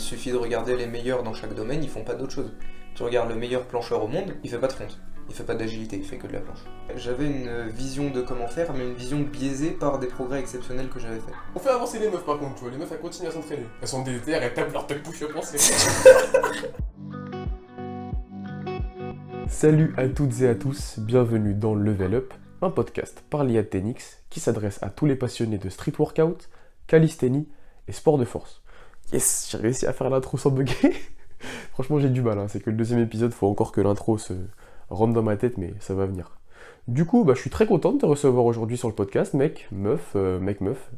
suffit de regarder les meilleurs dans chaque domaine, ils font pas d'autre chose. Tu regardes le meilleur plancheur au monde, il fait pas de front, il fait pas d'agilité, il fait que de la planche. J'avais une vision de comment faire, mais une vision biaisée par des progrès exceptionnels que j'avais fait. On fait avancer les meufs par contre, tu vois, les meufs elles continuent à s'entraîner. Elles sont déterres, elles tapent leur tête push-up en Salut à toutes et à tous, bienvenue dans Level Up, un podcast par l'IATNX qui s'adresse à tous les passionnés de street workout, calisthénie et sport de force. Yes, j'ai réussi à faire l'intro sans bugger. Franchement j'ai du mal, c'est que le deuxième épisode, faut encore que l'intro se rentre dans ma tête, mais ça va venir. Du coup, je suis très content de te recevoir aujourd'hui sur le podcast, mec, meuf.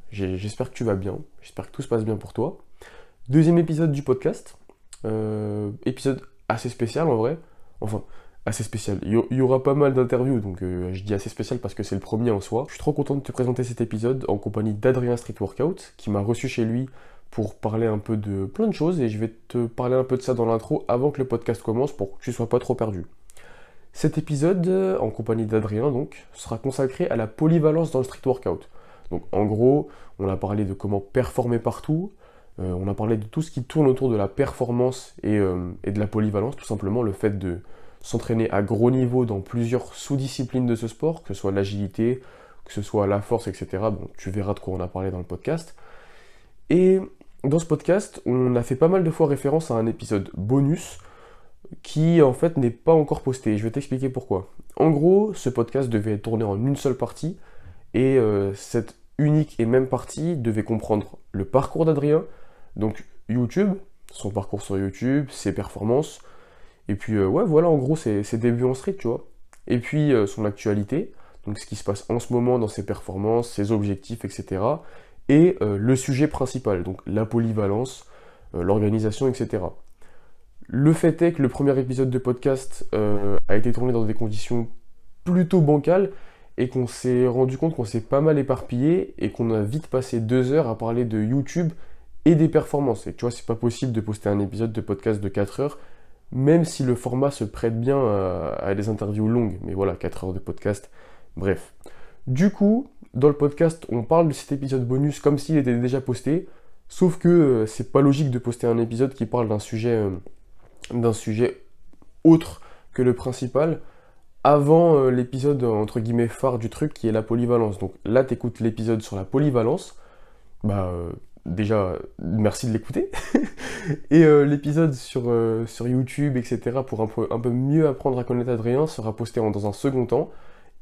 J'espère que tu vas bien, j'espère que tout se passe bien pour toi. Deuxième épisode du podcast, épisode assez spécial en vrai, enfin assez spécial. Il y aura pas mal d'interviews, donc je dis assez spécial parce que c'est le premier en soi. Je suis trop content de te présenter cet épisode en compagnie d'Adrien Street Workout, qui m'a reçu chez lui pour parler un peu de plein de choses, et je vais te parler un peu de ça dans l'intro avant que le podcast commence pour que tu sois pas trop perdu. Cet épisode, en compagnie d'Adrien donc, sera consacré à la polyvalence dans le street workout. Donc en gros, on a parlé de comment performer partout, on a parlé de tout ce qui tourne autour de la performance et de la polyvalence, tout simplement le fait de s'entraîner à gros niveau dans plusieurs sous-disciplines de ce sport, que ce soit l'agilité, que ce soit la force, etc. Bon, tu verras de quoi on a parlé dans le podcast. Et dans ce podcast, on a fait pas mal de fois référence à un épisode bonus qui en fait n'est pas encore posté. Je vais t'expliquer pourquoi. En gros, ce podcast devait être tourné en une seule partie, et cette unique et même partie devait comprendre le parcours d'Adrien, donc YouTube, son parcours sur YouTube, ses performances, et puis voilà, en gros ses débuts en street, tu vois. Et puis son actualité, donc ce qui se passe en ce moment dans ses performances, ses objectifs, etc. Et le sujet principal, donc la polyvalence, l'organisation, etc. Le fait est que le premier épisode de podcast a été tourné dans des conditions plutôt bancales, et qu'on s'est rendu compte qu'on s'est pas mal éparpillé, et qu'on a vite passé 2 heures à parler de YouTube et des performances. Et tu vois, c'est pas possible de poster un épisode de podcast de 4 heures, même si le format se prête bien à des interviews longues. Mais voilà, 4 heures de podcast, bref. Du coup, dans le podcast, on parle de cet épisode bonus comme s'il était déjà posté, sauf que c'est pas logique de poster un épisode qui parle d'un sujet autre que le principal avant l'épisode entre guillemets phare du truc, qui est la polyvalence. Donc là, t'écoutes l'épisode sur la polyvalence, déjà, merci de l'écouter. Et l'épisode sur YouTube, etc., pour un peu mieux apprendre à connaître Adrien, sera posté dans un second temps,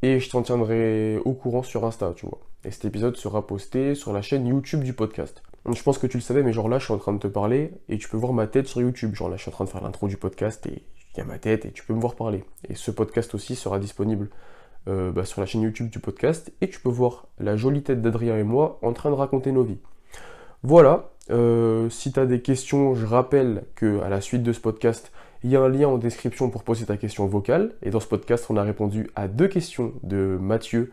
et je t'en tiendrai au courant sur Insta, tu vois. Et cet épisode sera posté sur la chaîne YouTube du podcast. Donc, je pense que tu le savais, mais genre là, je suis en train de te parler, et tu peux voir ma tête sur YouTube. Genre là, je suis en train de faire l'intro du podcast, et il y a ma tête, et tu peux me voir parler. Et ce podcast aussi sera disponible sur la chaîne YouTube du podcast, et tu peux voir la jolie tête d'Adrien et moi en train de raconter nos vies. Voilà, si tu as des questions, je rappelle qu'à la suite de ce podcast, il y a un lien en description pour poser ta question vocale. Et dans ce podcast, on a répondu à 2 questions de Mathieu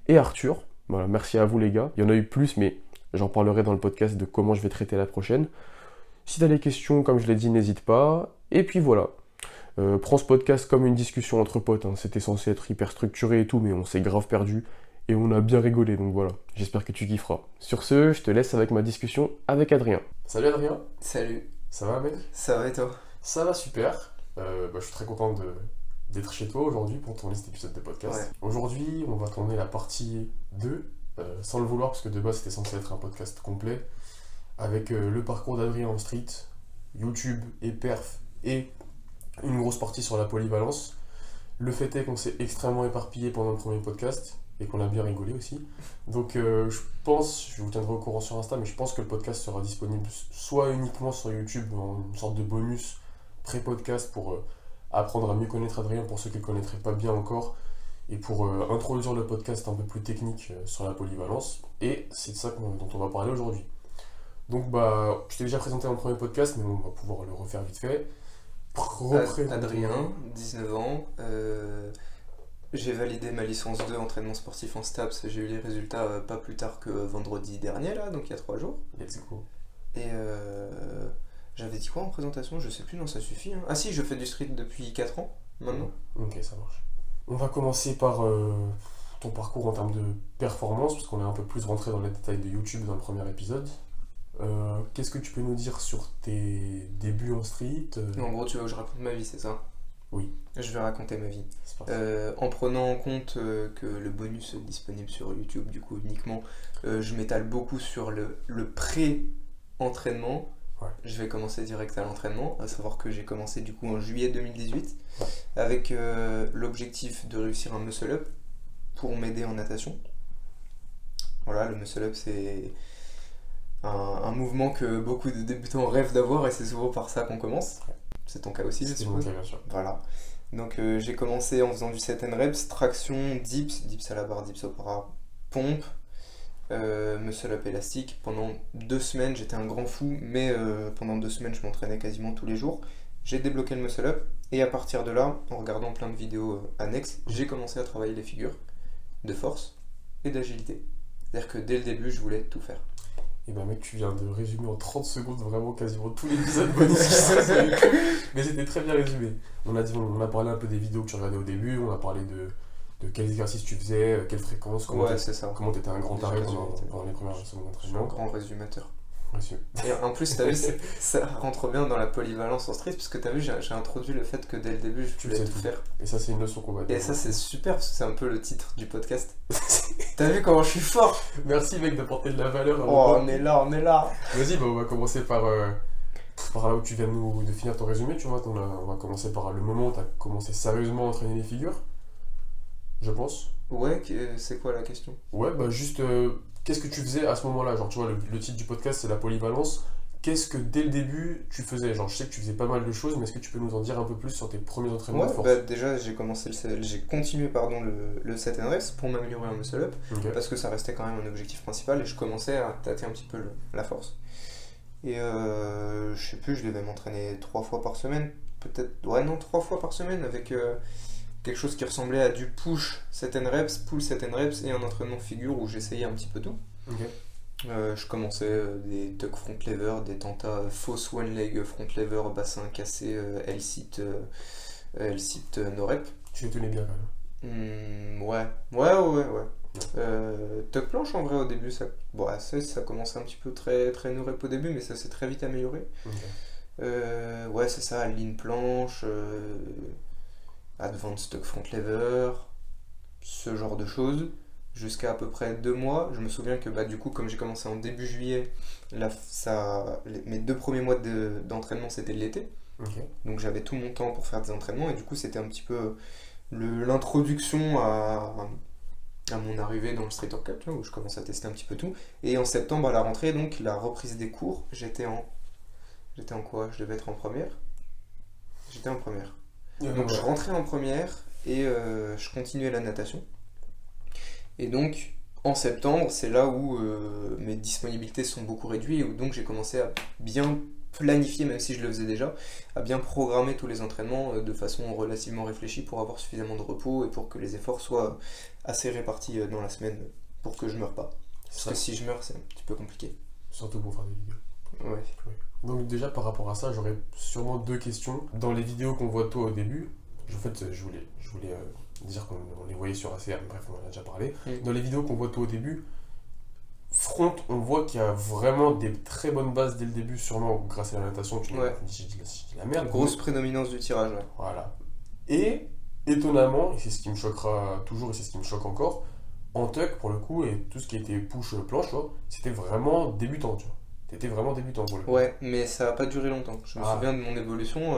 et Arthur. Voilà, merci à vous les gars. Il y en a eu plus, mais j'en parlerai dans le podcast de comment je vais traiter la prochaine. Si tu as des questions, comme je l'ai dit, n'hésite pas. Et puis voilà, prends ce podcast comme une discussion entre potes. C'était censé être hyper structuré et tout, mais on s'est grave perdu. Et on a bien rigolé, donc voilà, j'espère que tu kifferas. Sur ce, je te laisse avec ma discussion avec Adrien. Salut Adrien. Salut. Ça va mec? Ça va et toi? Ça va super. Je suis très content d'être chez toi aujourd'hui pour tourner cet épisode de podcast. Ouais. Aujourd'hui, on va tourner la partie 2, sans le vouloir, parce que de base c'était censé être un podcast complet, avec le parcours d'Adrien en street, YouTube et perf, et une grosse partie sur la polyvalence. Le fait est qu'on s'est extrêmement éparpillé pendant le premier podcast, et qu'on a bien rigolé aussi. Donc je vous tiendrai au courant sur Insta, mais je pense que le podcast sera disponible soit uniquement sur YouTube, en une sorte de bonus pré-podcast pour apprendre à mieux connaître Adrien pour ceux qui ne le connaîtraient pas bien encore, et pour introduire le podcast un peu plus technique sur la polyvalence. Et c'est de ça dont on va parler aujourd'hui. Donc je t'ai déjà présenté dans le premier podcast, mais on va pouvoir le refaire vite fait. Adrien, 19 ans, j'ai validé ma licence 2 entraînement sportif en STAPS, j'ai eu les résultats pas plus tard que vendredi dernier, là, donc il y a 3 jours. Let's go. Et j'avais dit quoi en présentation? Je sais plus, non, ça suffit. Ah si, je fais du street depuis 4 ans, maintenant. Ok, ça marche. On va commencer par ton parcours en termes de performance, parce qu'on est un peu plus rentré dans les détails de YouTube dans le premier épisode. Qu'est-ce que tu peux nous dire sur tes débuts en street? En gros, tu veux que je raconte ma vie, c'est ça? Oui. Je vais raconter ma vie. C'est parti. En prenant en compte que le bonus est disponible sur YouTube, du coup, uniquement, je m'étale beaucoup sur le pré-entraînement. Ouais. Je vais commencer direct à l'entraînement, à savoir que j'ai commencé du coup en juillet 2018 avec l'objectif de réussir un muscle-up pour m'aider en natation. Voilà, le muscle-up c'est un mouvement que beaucoup de débutants rêvent d'avoir et c'est souvent par ça qu'on commence. C'est ton cas aussi, je C'est mon suppose. cas, bien sûr. Voilà. Donc j'ai commencé en faisant du 7 reps, traction, dips à la barre, dips au bras, pompe, muscle-up élastique. Pendant 2 semaines, j'étais un grand fou, mais pendant 2 semaines, je m'entraînais quasiment tous les jours. J'ai débloqué le muscle-up et à partir de là, en regardant plein de vidéos annexes, j'ai commencé à travailler les figures de force et d'agilité. C'est-à-dire que dès le début, je voulais tout faire. Et ben mec, tu viens de résumer en 30 secondes vraiment quasiment tous les épisodes bonus qui sont sur YouTube. Mais c'était très bien résumé. On a parlé un peu des vidéos que tu regardais au début, on a parlé de quels exercices tu faisais, quelle fréquence, Ouais, c'est ça. comment t'étais un grand Déjà taré résumé, pendant les premières semaines Je suis un d'entraînement. grand résumateur. Merci. Et en plus, t'as vu, ça rentre bien dans la polyvalence en street, puisque t'as vu, j'ai introduit le fait que dès le début, je voulais sais tout tout. faire. Et ça, c'est une leçon qu'on va Et ça, c'est super, parce que c'est un peu le titre du podcast. T'as vu comment je suis fort? Merci mec d'apporter de la valeur à Oh, mon on est là, on est là. Vas-y, bah, on va commencer par là où tu viens de finir ton résumé, tu vois. On va commencer par le moment où tu as commencé sérieusement à entraîner les figures, je pense. Ouais, c'est quoi la question? Ouais, bah juste, qu'est-ce que tu faisais à ce moment-là? Genre, tu vois, le titre du podcast, c'est la polyvalence. Qu'est-ce que dès le début tu faisais? Genre, je sais que tu faisais pas mal de choses, mais est-ce que tu peux nous en dire un peu plus sur tes premiers entraînements de Ouais, force? bah déjà, j'ai continué le 7 reps pour m'améliorer en muscle up, Ok. parce que ça restait quand même un objectif principal, et je commençais à tâter un petit peu la force. Et je sais plus, je devais m'entraîner 3 fois par semaine, peut-être, ouais non, 3 fois par semaine avec quelque chose qui ressemblait à du push 7 reps, pull 7 reps et un entraînement figure où j'essayais un petit peu tout. Ok. Je commençais des tuck front lever, des tentas fausse one leg front lever, bassin cassé, L-sit no rep. Tu les tenais bien quand même. Ouais. Tuck planche en vrai au début, ça commençait un petit peu très no rep au début, mais ça s'est très vite amélioré. Ok. Ouais, c'est ça, lean planche, advanced tuck front lever, ce genre de choses. Jusqu'à à peu près 2 mois. Je me souviens que du coup, comme j'ai commencé en début juillet, mes 2 premiers mois d'entraînement c'était l'été. Ok. Donc j'avais tout mon temps pour faire des entraînements et du coup c'était un petit peu l'introduction à mon arrivée dans le street workout, tu vois, où je commence à tester un petit peu tout. Et en septembre à la rentrée, donc la reprise des cours, j'étais en quoi? Je devais être en première. J'étais en première. Donc je rentrais en première et je continuais la natation. Et donc, en septembre, c'est là où mes disponibilités sont beaucoup réduites et où donc j'ai commencé à bien planifier, même si je le faisais déjà, à bien programmer tous les entraînements de façon relativement réfléchie pour avoir suffisamment de repos et pour que les efforts soient assez répartis dans la semaine pour que je meure pas. Parce que si je meurs, c'est un petit peu compliqué. Surtout pour faire des vidéos. Ouais. Donc déjà par rapport à ça, j'aurais sûrement 2 questions. Dans les vidéos qu'on voit de toi au début, en fait je voulais dire qu'on les voyait sur ACR, bref on en a déjà parlé. Dans les vidéos qu'on voit de toi au début, front, on voit qu'il y a vraiment des très bonnes bases dès le début, sûrement grâce à la natation, tu Ouais. dis la merde. Grosse prédominance du tirage, ouais. Voilà. Et étonnamment, et c'est ce qui me choquera toujours et c'est ce qui me choque encore, en tuck pour le coup et tout ce qui était push planche, tu vois, c'était vraiment débutant, tu vois. T'étais vraiment débutant pour le coup. Ouais, mais ça n'a pas duré longtemps. Je me Ah. souviens de mon évolution,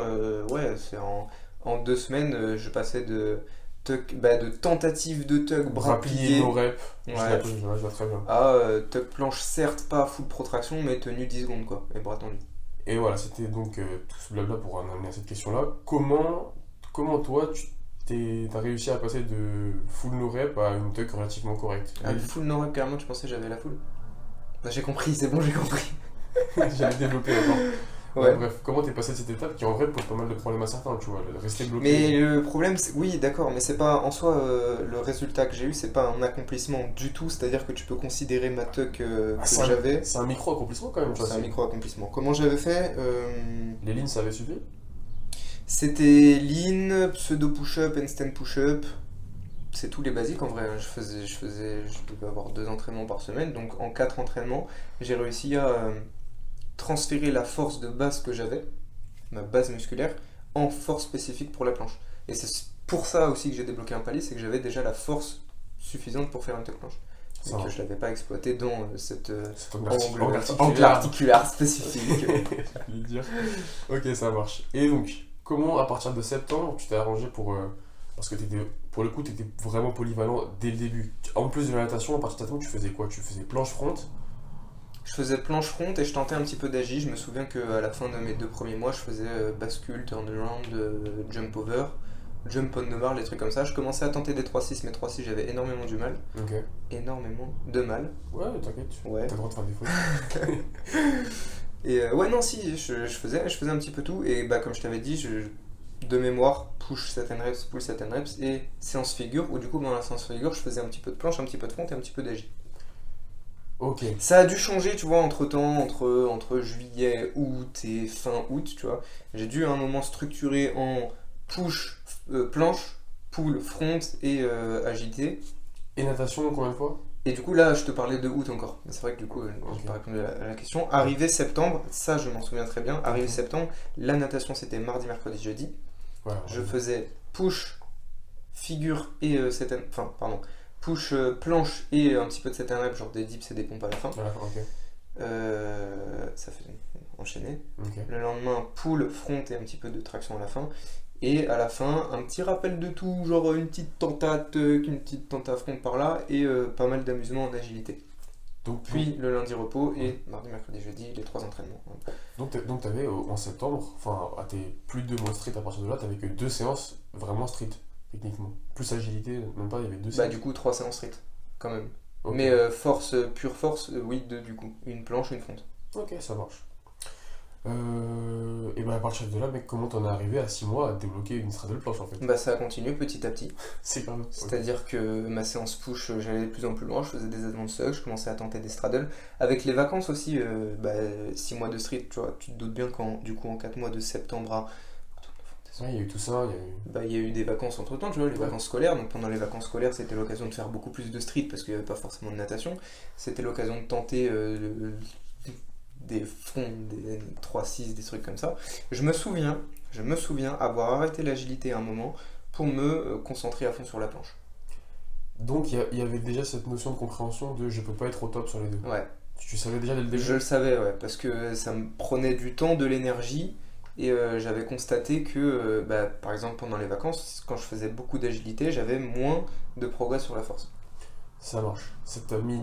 ouais, c'est en 2 semaines, je passais de tentative de tuck bras pliés no rep, ouais, je vois très bien. à tuck planche, certes pas full protraction, mais tenue 10 secondes quoi, et bras tendus. Et voilà, c'était donc tout ce blabla pour en amener à cette question-là. Comment toi, t'as réussi à passer de full no rep à une tuck relativement correcte? Ah, le full no rep, carrément, tu pensais que j'avais la full? Bah, j'ai compris, c'est bon, j'ai compris. J'avais développé encore. Ouais. Bref, comment t'es passé de cette étape qui en vrai pose pas mal de problèmes à certains, tu vois, rester bloqué. Mais le problème, oui, d'accord, mais c'est pas en soi le résultat que j'ai eu, c'est pas un accomplissement du tout, c'est-à-dire que tu peux considérer ma tuck que j'avais. C'est un micro-accomplissement quand même, tu vois. C'est un micro-accomplissement. Comment j'avais fait Les lignes, ça avait suffi? C'était lean, pseudo push-up, handstand push-up. C'est tous les basiques en vrai. Je devais avoir 2 entraînements par semaine, donc en 4 entraînements, j'ai réussi à transférer la force de base que j'avais, ma base musculaire, en force spécifique pour la planche. Et c'est pour ça aussi que j'ai débloqué un palier, c'est que j'avais déjà la force suffisante pour faire une tech planche. Et que je ne l'avais pas exploité dans cet angle articulaire spécifique. J'allais le dire. Ok, ça marche. Et donc, comment à partir de septembre tu t'es arrangé pour... parce que pour le coup, tu étais vraiment polyvalent dès le début. En plus de la natation, à partir de septembre, tu faisais quoi? Tu faisais planche front? Je faisais planche front et je tentais un petit peu d'agi. Je me souviens qu'à la fin de mes 2 premiers mois, je faisais bascule, turnaround, jump over, jump on the bar, les trucs comme ça. Je commençais à tenter des 3-6, mais 3-6, j'avais énormément du mal. Ok. Énormément de mal. Ouais, t'inquiète. Ouais. T'as le droit de faire des fautes. Et ouais, non, si, je faisais un petit peu tout. Et bah, comme je t'avais dit, de mémoire, push 7 reps, pull 7 reps et séance figure, où du coup, dans la séance figure, je faisais un petit peu de planche, un petit peu de front et un petit peu d'agi. Ok. Ça a dû changer, tu vois, entre-temps, entre juillet, août et fin août, tu vois. J'ai dû à un moment structurer en push, planche, pull, front et agité. Et natation, combien de fois? Et du coup, là, je te parlais de août encore. C'est vrai que du coup, j'ai pas répondu à la question. Arrivé septembre, ça, je m'en souviens très bien. Arrivé septembre, la natation, c'était mardi, mercredi, jeudi. Ouais, Je faisais push, figure et push, planche et un petit peu de 7 rep, genre des dips et des pompes à la fin. Voilà, ok. Ça fait enchaîner. Ok. Le lendemain, pull, front et un petit peu de traction à la fin. Et à la fin, un petit rappel de tout, genre une petite tenta front par là et pas mal d'amusement en agilité. Donc, Puis le lundi repos et mardi, mercredi, jeudi, les 3 entraînements. donc t'avais en septembre, enfin à tes plus de mois street à partir de là, t'avais que 2 séances vraiment street, techniquement. Plus agilité, même pas, il y avait 2 séances. Bah du coup 3 séances street, quand même. Ok. Mais force, pure force, oui, 2 du coup. Une planche, une fonte. Ok, ça marche. Et bah à partir de là, mec, comment t'en es arrivé à 6 mois à débloquer une straddle planche en fait? Bah ça a continué petit à petit. C'est grave. C'est-à-dire que ma séance push, j'allais de plus en plus loin, je faisais des advanced hugs, je commençais à tenter des straddles. Avec les vacances aussi, 6 mois de street, tu vois, tu te doutes bien qu'en du coup en 4 mois de septembre à... Ouais, il y a eu tout ça, il y a eu... Bah, il y a eu des vacances entre temps, tu vois, les vacances scolaires. Donc pendant les vacances scolaires, c'était l'occasion de faire beaucoup plus de street parce qu'il n'y avait pas forcément de natation. C'était l'occasion de tenter des fronts, des 3-6, des trucs comme ça. Je me souviens avoir arrêté l'agilité à un moment pour me concentrer à fond sur la planche. Donc il y avait déjà cette notion de compréhension de je peux pas être au top sur les deux. Ouais, Tu savais déjà dès le début? je le savais, ouais, parce que ça me prenait du temps, de l'énergie. Et j'avais constaté que, par exemple, pendant les vacances, quand je faisais beaucoup d'agilité, j'avais moins de progrès sur la force. Ça marche. Ça t'a mis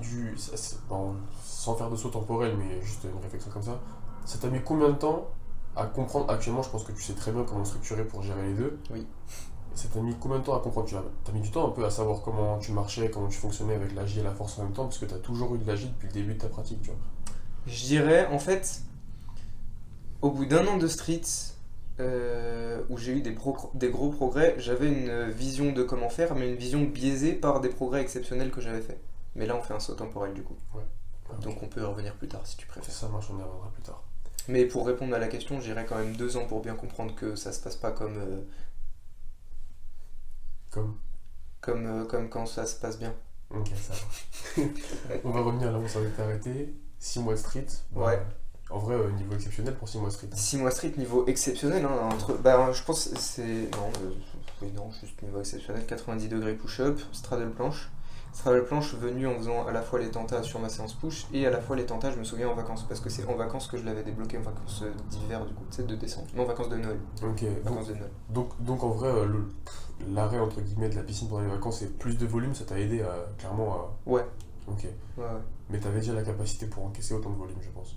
bon, sans faire de saut temporel, mais juste une réflexion comme ça. Ça t'a mis combien de temps à comprendre? Actuellement, je pense que tu sais très bien comment structurer pour gérer les deux. Oui. Et ça t'a mis combien de temps à comprendre? T'as mis du temps un peu à savoir comment tu marchais, comment tu fonctionnais avec l'agi et la force en même temps, parce que t'as toujours eu de l'agi depuis le début de ta pratique, tu vois. Je dirais, en fait, au bout d'1 an de street, où j'ai eu des gros progrès, j'avais une vision de comment faire, mais une vision biaisée par des progrès exceptionnels que j'avais fait. Mais là, on fait un saut temporel du coup. Ouais. Donc on peut y revenir plus tard si tu préfères. Ça marche, on y reviendra plus tard. Mais pour répondre à la question, j'irai quand même 2 ans pour bien comprendre que ça se passe pas comme quand ça se passe bien. Ok, ça va. On va revenir là où ça s'est arrêté. 6 mois de street. Ouais. En vrai, niveau exceptionnel pour 6 mois de street. 6 mois street, niveau exceptionnel, hein, je pense que c'est... Non, juste niveau exceptionnel, 90 degrés push-up, straddle planche. Straddle planche venu en faisant à la fois les tentas sur ma séance push et à la fois les tentas, je me souviens, en vacances, parce que c'est en vacances que je l'avais débloqué, en vacances d'hiver du coup, tu sais, de décembre. Non, en vacances de Noël. Ok, Vacances de Noël. donc en vrai, l'arrêt entre guillemets de la piscine pendant les vacances et plus de volume, ça t'a aidé clairement à... Ouais. Ok. Ouais. Mais t'avais déjà la capacité pour encaisser autant de volume, je pense.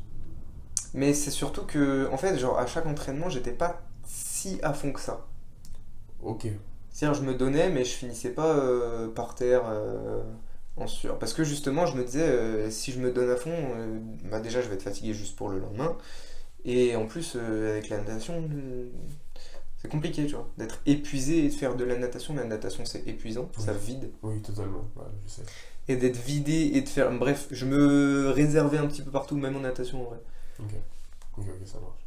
Mais c'est surtout que, en fait, genre à chaque entraînement, j'étais pas si à fond que ça. Ok. C'est-à-dire, je me donnais, mais je finissais pas par terre en sueur. Parce que justement, je me disais, si je me donne à fond, déjà, je vais être fatigué juste pour le lendemain. Et en plus, avec la natation, c'est compliqué, tu vois, d'être épuisé et de faire de la natation. La natation, c'est épuisant, ça vide. Oui, totalement, ouais, je sais. Et d'être vidé et de faire... Bref, je me réservais un petit peu partout, même en natation, en vrai. Ok, ça marche.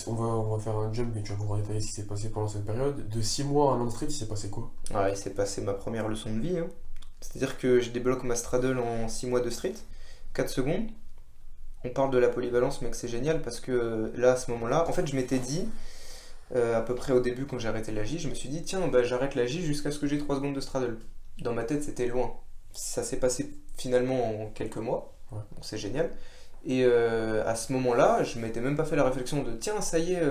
On va faire un jump, mais tu vas pouvoir détailler ce qui s'est passé pendant cette période. De 6 mois à un an de street, il s'est passé quoi? Ouais, il s'est passé ma première leçon de vie, hein. C'est-à-dire que je débloque ma straddle en 6 mois de street, 4 secondes. on parle de la polyvalence, mec, c'est génial parce que là, à ce moment-là, en fait, je m'étais dit, à peu près au début, quand j'ai arrêté la J, je me suis dit, tiens, bah, j'arrête la J jusqu'à ce que j'ai 3 secondes de straddle. Dans ma tête, c'était loin. Ça s'est passé finalement en quelques mois, Ouais. donc c'est génial. Et à ce moment-là, je m'étais même pas fait la réflexion de tiens, ça y est,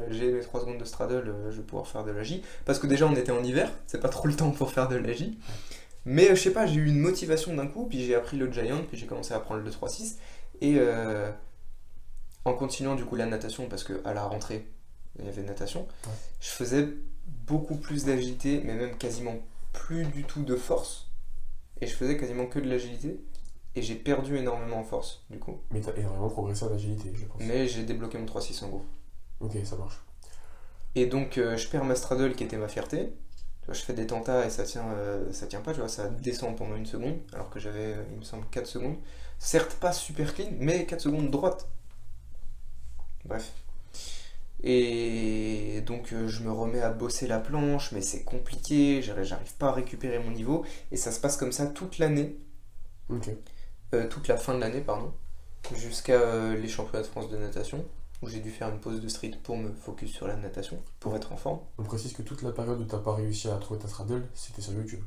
j'ai les 3 secondes de straddle, je vais pouvoir faire de la J. Parce que déjà, on était en hiver, c'est pas trop le temps pour faire de la J. Mais je sais pas, j'ai eu une motivation d'un coup, puis j'ai appris le Giant, puis j'ai commencé à apprendre le 3-6. Et en continuant du coup la natation, parce qu'à la rentrée, il y avait natation, Ouais. je faisais beaucoup plus d'agilité, mais même quasiment plus du tout de force. Et je faisais quasiment que de l'agilité. Et j'ai perdu énormément en force, du coup. Mais t'as énormément progressé en agilité, je pense. Mais j'ai débloqué mon 3-6 en gros. Ok, ça marche. Et donc je perds ma straddle qui était ma fierté. Tu vois, je fais des tentas et ça tient pas, tu vois, ça descend pendant une seconde, alors que j'avais, il me semble, 4 secondes. Certes pas super clean, mais 4 secondes droite. Bref. Et donc je me remets à bosser la planche, mais c'est compliqué, j'arrive pas à récupérer mon niveau. Et ça se passe comme ça toute l'année, Ok. toute la fin de l'année, pardon, jusqu'à les championnats de France de natation, où j'ai dû faire une pause de street pour me focus sur la natation, pour être en forme. On précise que toute la période où t'as pas réussi à trouver ta straddle, c'était sur YouTube.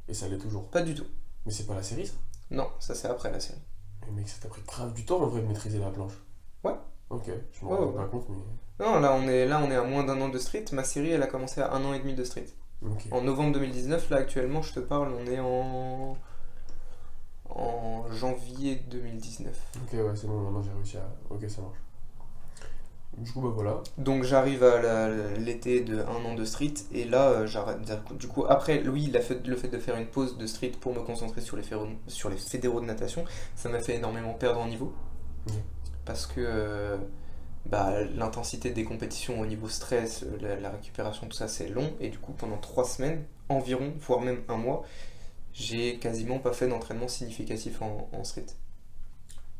Et ça l'est toujours. Pas du tout. Mais c'est pas la série, ça? Non, ça c'est après la série. Mais mec, ça t'a pris grave du temps en vrai de maîtriser la planche. Ouais. Ok, je m'en Ouais, rends ouais. pas compte, mais. Non, là on est à moins d'1 an de street. Ma série, elle a commencé à 1 an et demi de street. Ok. En novembre 2019, là actuellement, je te parle, on est en janvier 2019. Ok, ouais, c'est bon, maintenant j'ai réussi à. Ok, ça marche. Du coup, bah voilà. Donc j'arrive à l'été de 1 an de street, et là, j'arrête. Du coup, après, oui, le fait de faire une pause de street pour me concentrer sur les fédéraux de natation, ça m'a fait énormément perdre en niveau. Ok. Parce que bah, l'intensité des compétitions au niveau stress, la récupération, tout ça, c'est long. Et du coup, pendant 3 semaines environ, voire même un mois, j'ai quasiment pas fait d'entraînement significatif en street.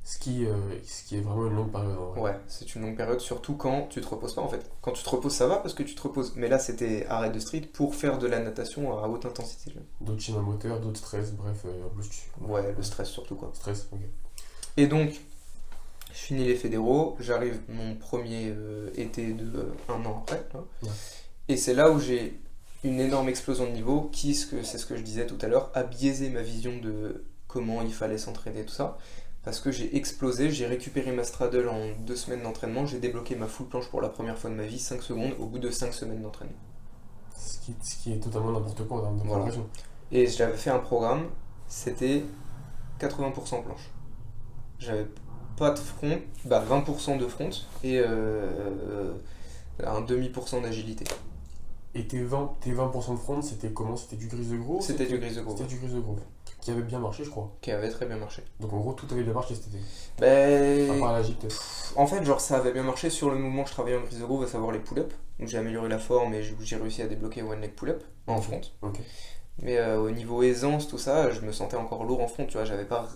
Ce qui est vraiment une longue période en vrai. Ouais, c'est une longue période, surtout quand tu te reposes pas en fait. Quand tu te reposes, ça va parce que tu te reposes. Mais là, c'était arrêt de street pour faire de la natation à haute intensité. D'autres schémas moteurs, d'autres stress, bref, en plus tu. Ouais, le stress surtout quoi. Stress, ok. Et donc, je finis les fédéraux, j'arrive mon premier été de 1 an après. Là. Ouais. Et c'est là où j'ai une énorme explosion de niveau qui, c'est ce que je disais tout à l'heure, a biaisé ma vision de comment il fallait s'entraîner, tout ça. Parce que j'ai explosé, j'ai récupéré ma straddle en 2 semaines d'entraînement, j'ai débloqué ma full planche pour la première fois de ma vie, 5 secondes, au bout de 5 semaines d'entraînement. Ce qui est totalement n'importe quoi en termes de Voilà. progression. Et j'avais fait un programme, c'était 80% planche. J'avais pas de front, bah 20% de front et un demi% d'agilité. Et tes 20% de front, c'était comment? C'était du grise de gros? C'était du grise de gros, C'était du grise de gros. Qui avait bien marché, je crois. qui avait très bien marché. Donc en gros, tout avait bien marché cet été. À Ben, part la J peut-être. en fait, genre ça avait bien marché sur le mouvement que je travaillais en grise de gros, à savoir les pull-ups. Donc j'ai amélioré la forme et j'ai réussi à débloquer one leg pull-up en Ok. front. Ok. Mais au niveau aisance, tout ça, je me sentais encore lourd en front, tu vois, j'avais pas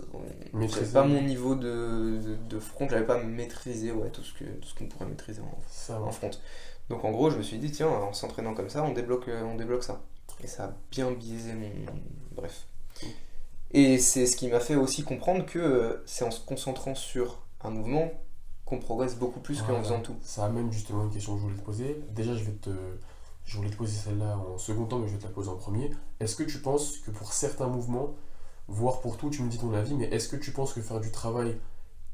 mon niveau de front, j'avais pas maîtrisé ouais, tout ce qu'on pourrait maîtriser Ça en va. front. Donc en gros, je me suis dit, tiens, en s'entraînant comme ça, on débloque ça. Et ça a bien biaisé mon. Bref. Et c'est ce qui m'a fait aussi comprendre que c'est en se concentrant sur un mouvement qu'on progresse beaucoup plus qu'en Voilà. faisant tout. Ça amène justement une question que je voulais te poser. Déjà, je voulais te poser celle-là en second temps, mais je vais te la poser en premier. Est-ce que tu penses que pour certains mouvements, voire pour tout, tu me dis ton avis, mais est-ce que tu penses que faire du travail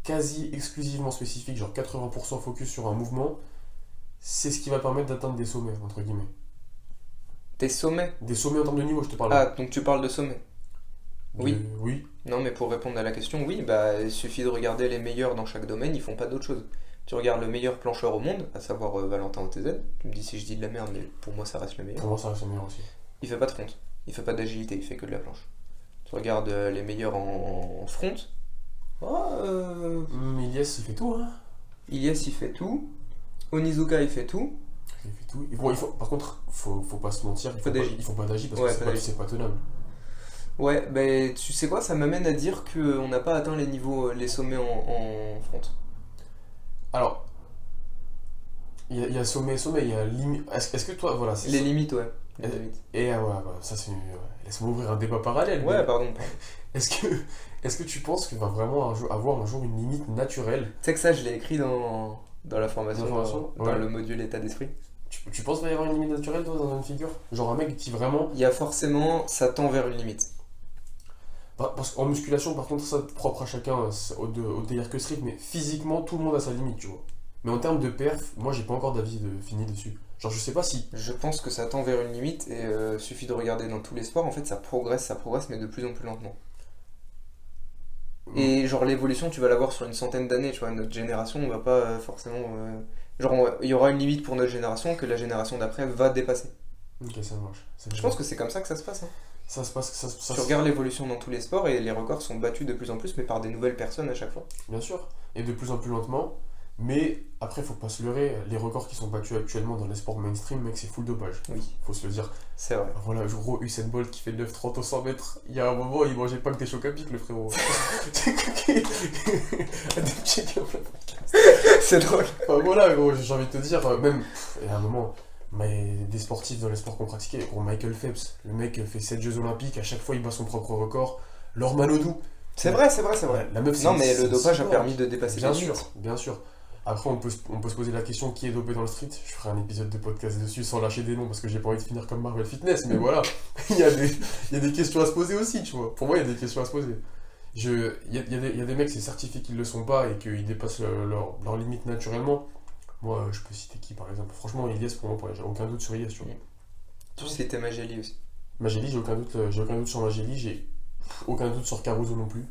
quasi exclusivement spécifique, genre 80% focus sur un mouvement, c'est ce qui va permettre d'atteindre des sommets, entre guillemets? Tes sommets. Des sommets en termes de niveau, je te parle. Ah, donc tu parles de sommets. Oui. Oui. Non, mais pour répondre à la question, oui, bah il suffit de regarder les meilleurs dans chaque domaine, ils font pas d'autre chose. Tu regardes le meilleur plancheur au monde, à savoir Valentin OTZ, tu me dis si je dis de la merde, mais pour moi ça reste le meilleur. Comment ça reste le meilleur aussi? Il fait pas de front, il fait pas d'agilité, il fait que de la planche. Tu regardes les meilleurs en front, Ilyes, il fait tout, hein? Ilyes il fait tout, Onizuka il fait tout, Il fait tout. Bon, par contre, faut pas se mentir, Pas d'agi. il faut pas d'agi parce Ouais, que pas d'agi. c'est pas tenable. Ouais, ben tu sais quoi, ça m'amène à dire qu'on n'a pas atteint les niveaux, les sommets en front. Alors, il y a sommet, il y a limite. Est-ce que toi, voilà, c'est Les ça. limites, ouais. les limites. Et ça c'est... laisse-moi ouvrir un débat parallèle. Ouais, mais pardon. est-ce que tu penses qu'il va vraiment avoir un jour une limite naturelle? Tu sais que ça, je l'ai écrit dans la formation, dans Ouais. le module état d'esprit. Tu penses qu'il va y avoir une limite naturelle, toi, dans une figure? Genre un mec qui vraiment... Il y a forcément, ça tend vers une limite. Parce qu'en musculation, par contre, ça propre à chacun, c'est au délire que street, mais physiquement, tout le monde a sa limite, tu vois. Mais en termes de perf, moi, j'ai pas encore d'avis fini dessus. Genre, je sais pas si... Je pense que ça tend vers une limite et suffit de regarder dans tous les sports, en fait ça progresse, mais de plus en plus lentement. Et genre l'évolution, tu vas l'avoir sur une centaine d'années, tu vois, notre génération, on va pas forcément... genre il y aura une limite pour notre génération que la génération d'après va dépasser. Ok, ça marche. Je pense que c'est comme ça que ça se passe. Hein. Ça se passe... Tu regardes l'évolution dans tous les sports et les records sont battus de plus en plus, mais par des nouvelles personnes à chaque fois. Bien sûr, et de plus en plus lentement. Mais après, faut pas se leurrer, les records qui sont battus actuellement dans les sports mainstream, mec, c'est full dopage. Oui, Faut se le dire. c'est vrai. Voilà, gros Usain Bolt qui fait 9,30 au 100 mètres, il y a un moment, il mangeait pas que des chocs à pic, le frérot. C'est drôle. Enfin, voilà, gros, j'ai envie de te dire, même, il y a un moment, mais des sportifs dans les sports qu'on pratiquait, gros, Michael Phelps, le mec fait 7 Jeux Olympiques, à chaque fois il bat son propre record. Laure Manodou. C'est vrai. La meuf, Non, mais c'est le dopage a sport. permis de dépasser Bien les sûr, limites. bien sûr. Après, on peut se poser la question qui est dopé dans le street. Je ferai un épisode de podcast dessus sans lâcher des noms parce que j'ai pas envie de finir comme Marvel Fitness. Mais voilà, il y a des questions à se poser aussi, tu vois. Pour moi, il y a des questions à se poser. Il y a des mecs, c'est certifié qu'ils le sont pas et qu'ils dépassent leur limite naturellement. Moi, je peux citer qui par exemple? Franchement, Ilyes, pour moi, j'ai aucun doute sur Ilyes, tu vois. Tu citais Magéli aussi. Magéli, j'ai aucun doute sur Magéli, j'ai aucun doute sur Caruso non plus.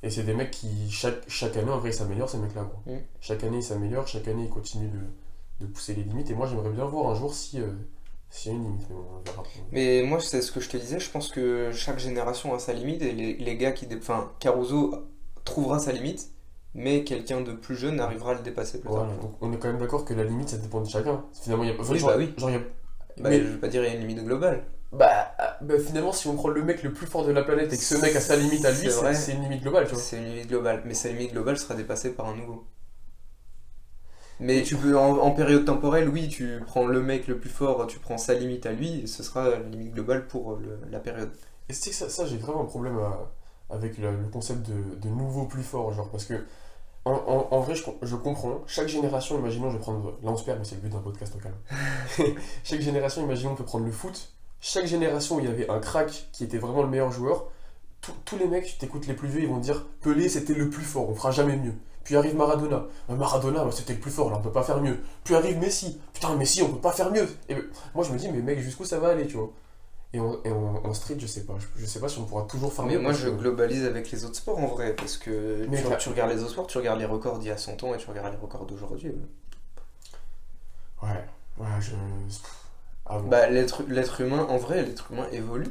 Et c'est des mecs qui, chaque année, en vrai, ils s'améliorent, ces mecs-là, gros. Mm. Chaque année, ils s'améliorent, chaque année, ils continuent de pousser les limites. Et moi, j'aimerais bien voir un jour s'il y a une limite, mais bon, on verra. Mais moi, c'est ce que je te disais, je pense que chaque génération a sa limite et les gars Enfin, Caruso trouvera sa limite, mais quelqu'un de plus jeune arrivera à le dépasser plus tard. Voilà, donc on est quand même d'accord que la limite, ça dépend de chacun. Finalement, il y a... Oui, bah oui. Genre, il y a... Bah, mais- je veux pas dire il y a une limite globale. Bah, finalement, si on prend le mec le plus fort de la planète et que ce mec a sa limite à lui, C'est vrai. c'est une limite globale, tu vois. C'est une limite globale, mais sa limite globale sera dépassée par un nouveau. Mais tu peux, en période temporelle, oui, tu prends le mec le plus fort, tu prends sa limite à lui, et ce sera la limite globale pour la période. Et c'est que ça j'ai vraiment un problème avec le concept de nouveau plus fort, genre, parce que en vrai, je comprends. Chaque génération, imaginons, je vais prendre. Là, on se perd, mais c'est le but d'un podcast au calme. Chaque génération, imaginons, on peut prendre le foot. Chaque génération, il y avait un crack qui était vraiment le meilleur joueur. Tous les mecs, tu t'écoutes les plus vieux, ils vont dire Pelé, c'était le plus fort, on fera jamais mieux. Puis arrive Maradona. Maradona, c'était le plus fort, là, on peut pas faire mieux. Puis arrive Messi. Putain, Messi, on peut pas faire mieux. Et moi, je me dis, mais mec, jusqu'où ça va aller, tu vois. Et en street, je sais pas. Je sais pas si on pourra toujours faire Mais mieux. moi, parce je que- globalise avec les autres sports en vrai, parce que Mais tu regardes les autres sports, tu regardes les records d'il y a 100 ans et tu regardes les records d'aujourd'hui. Ouais, Ah bon. Bah, l'être humain, en vrai, l'être humain évolue.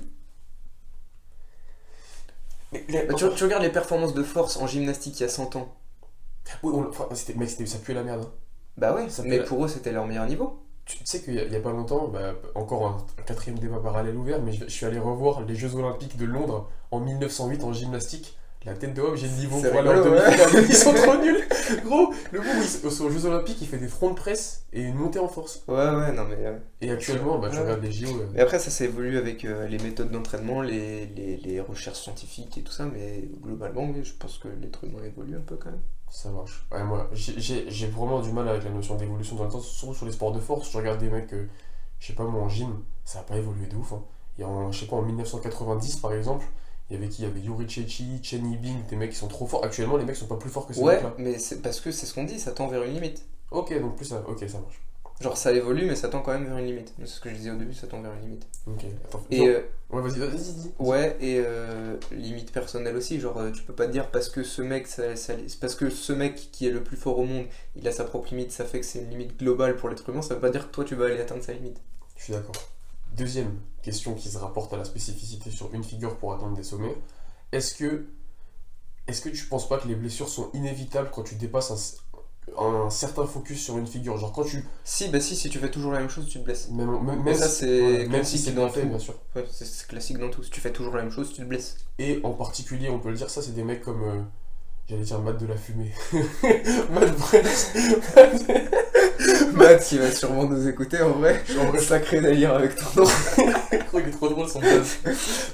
Mais Bah, tu regardes les performances de force en gymnastique il y a 100 ans. Oui, mec, ça puait la merde. Hein. Bah ouais, Ça mais peut- pour eux, c'était leur meilleur niveau. Tu sais qu'il y a pas longtemps, encore un quatrième débat parallèle ouvert, mais je suis allé revoir les Jeux Olympiques de Londres en 1908 en gymnastique. La tête de homme, j'ai le niveau C'est pour aller en rigolo, ouais. demi-finale. Ils sont trop nuls. Gros, le bout où aux Jeux Olympiques, il fait des fronts de presse et une montée en force. Ouais, non mais... Et actuellement, tu Ouais. regardes les JO. Mais après, ça s'est évolué avec les méthodes d'entraînement, les recherches scientifiques et tout ça, mais globalement, oui, je pense que l'être humain évolue un peu quand même. Ça marche. Ouais, moi, j'ai vraiment du mal avec la notion d'évolution dans le temps, surtout sur les sports de force. Je regarde des mecs, je sais pas moi, en gym, ça a pas évolué de ouf. Hein. Il y a je sais pas, en 1990 par exemple, il y avait qui? Il y avait Yuri Chechi, Chen Yibing, des mecs qui sont trop forts. Actuellement, les mecs sont pas plus forts que ces Ouais, mecs-là. mais c'est parce que c'est ce qu'on dit, ça tend vers une limite. Ok, donc plus ça. Ok, ça marche. Genre ça évolue, mais ça tend quand même vers une limite. C'est ce que je disais au début, ça tend vers une limite. Ok, attends. Et genre- Ouais, vas-y, dis. ouais, et limite personnelle aussi, genre tu peux pas te dire parce que ce mec, parce que ce mec qui est le plus fort au monde, il a sa propre limite, ça fait que c'est une limite globale pour l'être humain, ça veut pas dire que toi tu vas aller atteindre sa limite. Je suis d'accord. Deuxième question qui se rapporte à la spécificité sur une figure pour atteindre des sommets. Est-ce que tu penses pas que les blessures sont inévitables quand tu dépasses un certain focus sur une figure? Genre quand tu... Si tu fais toujours la même chose, tu te blesses. Même ça, si- c'est ouais, même classique si c'est dans bien fait, tout. bien sûr. Ouais, c'est classique dans tout, si tu fais toujours la même chose, tu te blesses. Et en particulier, on peut le dire, ça c'est des mecs comme... j'allais dire Matt de la fumée. Matt Brent. Matt Parce qu'il va sûrement nous écouter en vrai. En vrai, Sacré délire avec ton nom. il est trop drôle son blaze.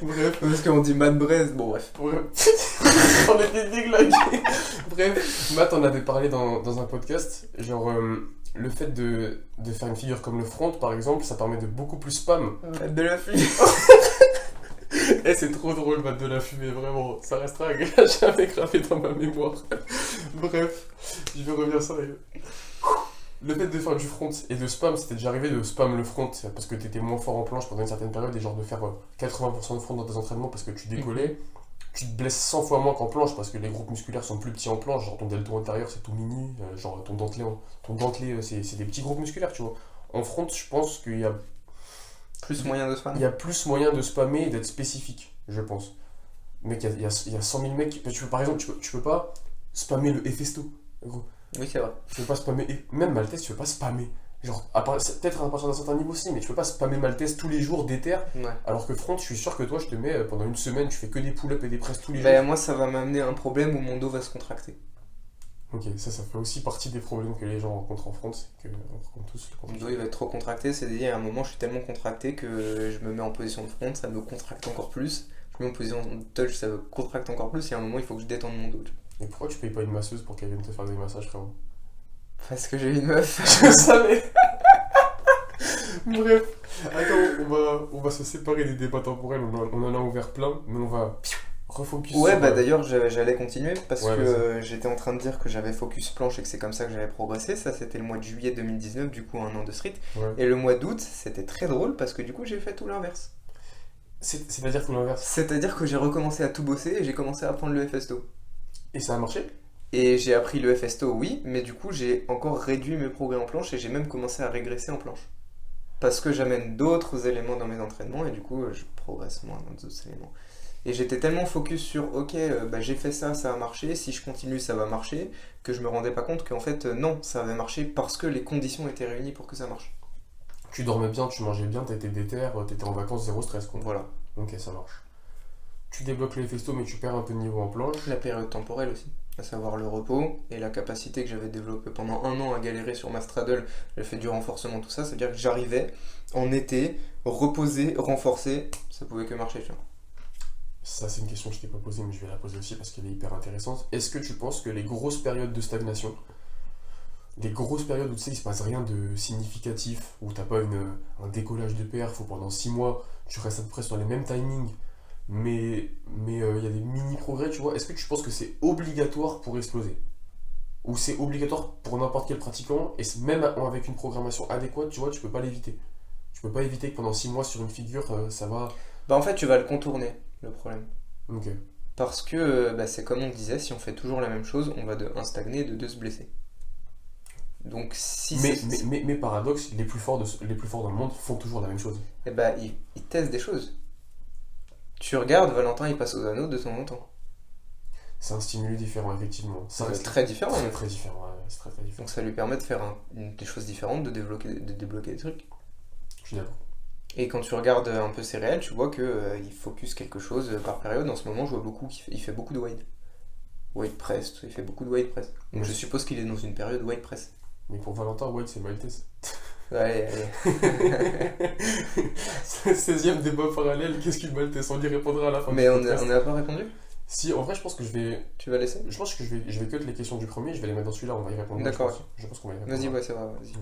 Bref. Parce qu'on dit Matt Braise, bon bref. On était déglingués. Bref, Matt en avait parlé dans un podcast. Genre, le fait de faire une figure comme le front, par exemple, ça permet de beaucoup plus spam. Matt de la fumée. Eh, c'est trop drôle, Matt de la fumée, vraiment. Ça restera à jamais gravé dans ma mémoire. Bref, je vais revenir sérieux. Le fait de faire du front et de spam, c'était déjà arrivé de spam le front parce que t'étais moins fort en planche pendant une certaine période et genre de faire 80% de front dans tes entraînements parce que tu décollais. Tu te blesses 100 fois moins qu'en planche parce que les groupes musculaires sont plus petits en planche, genre ton deltoïde antérieur c'est tout mini, genre ton dentelé c'est des petits groupes musculaires, tu vois. En front, je pense qu'il y a Plus moyen de se il y a plus moyen de spammer et d'être spécifique, je pense. Mec, il y a 100 000 mecs. Par exemple, tu peux pas spammer le Hefesto. Gros. Oui, c'est vrai. Tu peux pas spammer. Même Maltese, tu peux pas spammer. Genre, peut-être à partir d'un certain niveau aussi, mais tu peux pas spammer Maltese tous les jours d'éther. Ouais. Alors que front, je suis sûr que toi, je te mets pendant une semaine, tu fais que des pull-ups et des presses tous les Bah, jours. moi, ça va m'amener à un problème où mon dos va se contracter. Ok, ça fait aussi partie des problèmes que les gens rencontrent en front, c'est qu'on rencontre tous le Mon dos, il va être trop contracté. C'est-à-dire, à un moment, je suis tellement contracté que je me mets en position de front, ça me contracte encore plus. Je me mets en position de touch, ça me contracte encore plus. Et à un moment, il faut que je détende mon dos. Et pourquoi tu payes pas une masseuse pour qu'elle vienne te faire des massages, frérot? Parce que j'ai une meuf. Je savais. Bref, attends, on va se séparer des débats temporels, on en a ouvert plein, mais on va refocus Ouais, sur, bah d'ailleurs, j'allais continuer parce Ouais, que vas-y. j'étais en train de dire que j'avais focus planche et que c'est comme ça que j'avais progressé. Ça, c'était le mois de juillet 2019, du coup, un an de street. Ouais. Et le mois d'août, c'était très drôle parce que du coup, j'ai fait tout l'inverse. C'est-à-dire tout l'inverse. C'est-à-dire que j'ai recommencé à tout bosser et j'ai commencé à apprendre le FSTO. Et ça a marché? Et j'ai appris le FSTO, oui, mais du coup, j'ai encore réduit mes progrès en planche et j'ai même commencé à régresser en planche. Parce que j'amène d'autres éléments dans mes entraînements et du coup, je progresse moins dans d'autres éléments. Et j'étais tellement focus sur, ok, bah, j'ai fait ça, ça a marché, si je continue, ça va marcher, que je me rendais pas compte qu'en fait, non, ça avait marché parce que les conditions étaient réunies pour que ça marche. Tu dormais bien, tu mangeais bien, t'étais déter, t'étais en vacances, zéro stress, quoi. Voilà. Ok, ça marche. Tu débloques les festos, mais tu perds un peu de niveau en planche. La période temporelle aussi, à savoir le repos et la capacité que j'avais développée pendant un an à galérer sur ma straddle, j'ai fait du renforcement, tout ça, c'est-à-dire que j'arrivais en été, reposé, renforcé, ça pouvait que marcher, tu vois. Ça, c'est une question que je t'ai pas posée, mais je vais la poser aussi parce qu'elle est hyper intéressante. Est-ce que tu penses que les grosses périodes de stagnation, des grosses périodes où tu sais, il se passe rien de significatif, où t'as pas un décollage de perf, où pendant 6 mois, tu restes à peu près sur les mêmes timings, mais il y a des mini-progrès, tu vois, est-ce que tu penses que c'est obligatoire pour exploser? Ou c'est obligatoire pour n'importe quel pratiquant, et même avec une programmation adéquate, tu vois, tu peux pas l'éviter. Tu peux pas éviter que pendant 6 mois sur une figure, ça va... Bah en fait, tu vas le contourner, le problème. Ok. Parce que bah, c'est comme on disait, si on fait toujours la même chose, on va de 1 stagner et de 2 se blesser. Donc si Mais paradoxe, les plus forts dans le monde font toujours la même chose. eh bah, ils testent des choses. Tu regardes, Valentin il passe aux anneaux de temps en temps. C'est un stimuli différent, effectivement. Ça C'est reste très différent. très, très différent. Ouais, c'est très, très différent. Donc ça lui permet de faire des choses différentes, de débloquer des trucs. Je suis d'accord. Et quand tu regardes un peu ses réels, tu vois que il focus quelque chose par période. En ce moment, je vois beaucoup il fait beaucoup de wide. Wide press, il fait beaucoup de wide press. Donc je suppose qu'il est dans une période wide press. Mais pour Valentin, White, c'est Maltese. Allez. 16ème débat parallèle, qu'est-ce qu'une Maltese? On y répondra à la fin. Mais on n'a pas répondu? Si, en vrai, je pense que je vais. Tu vas laisser? Je pense que je vais cut les questions du premier, je vais les mettre dans celui-là, on va y répondre. D'accord. Je pense qu'on va y répondre. Vas-y, ouais, c'est vrai, vas-y.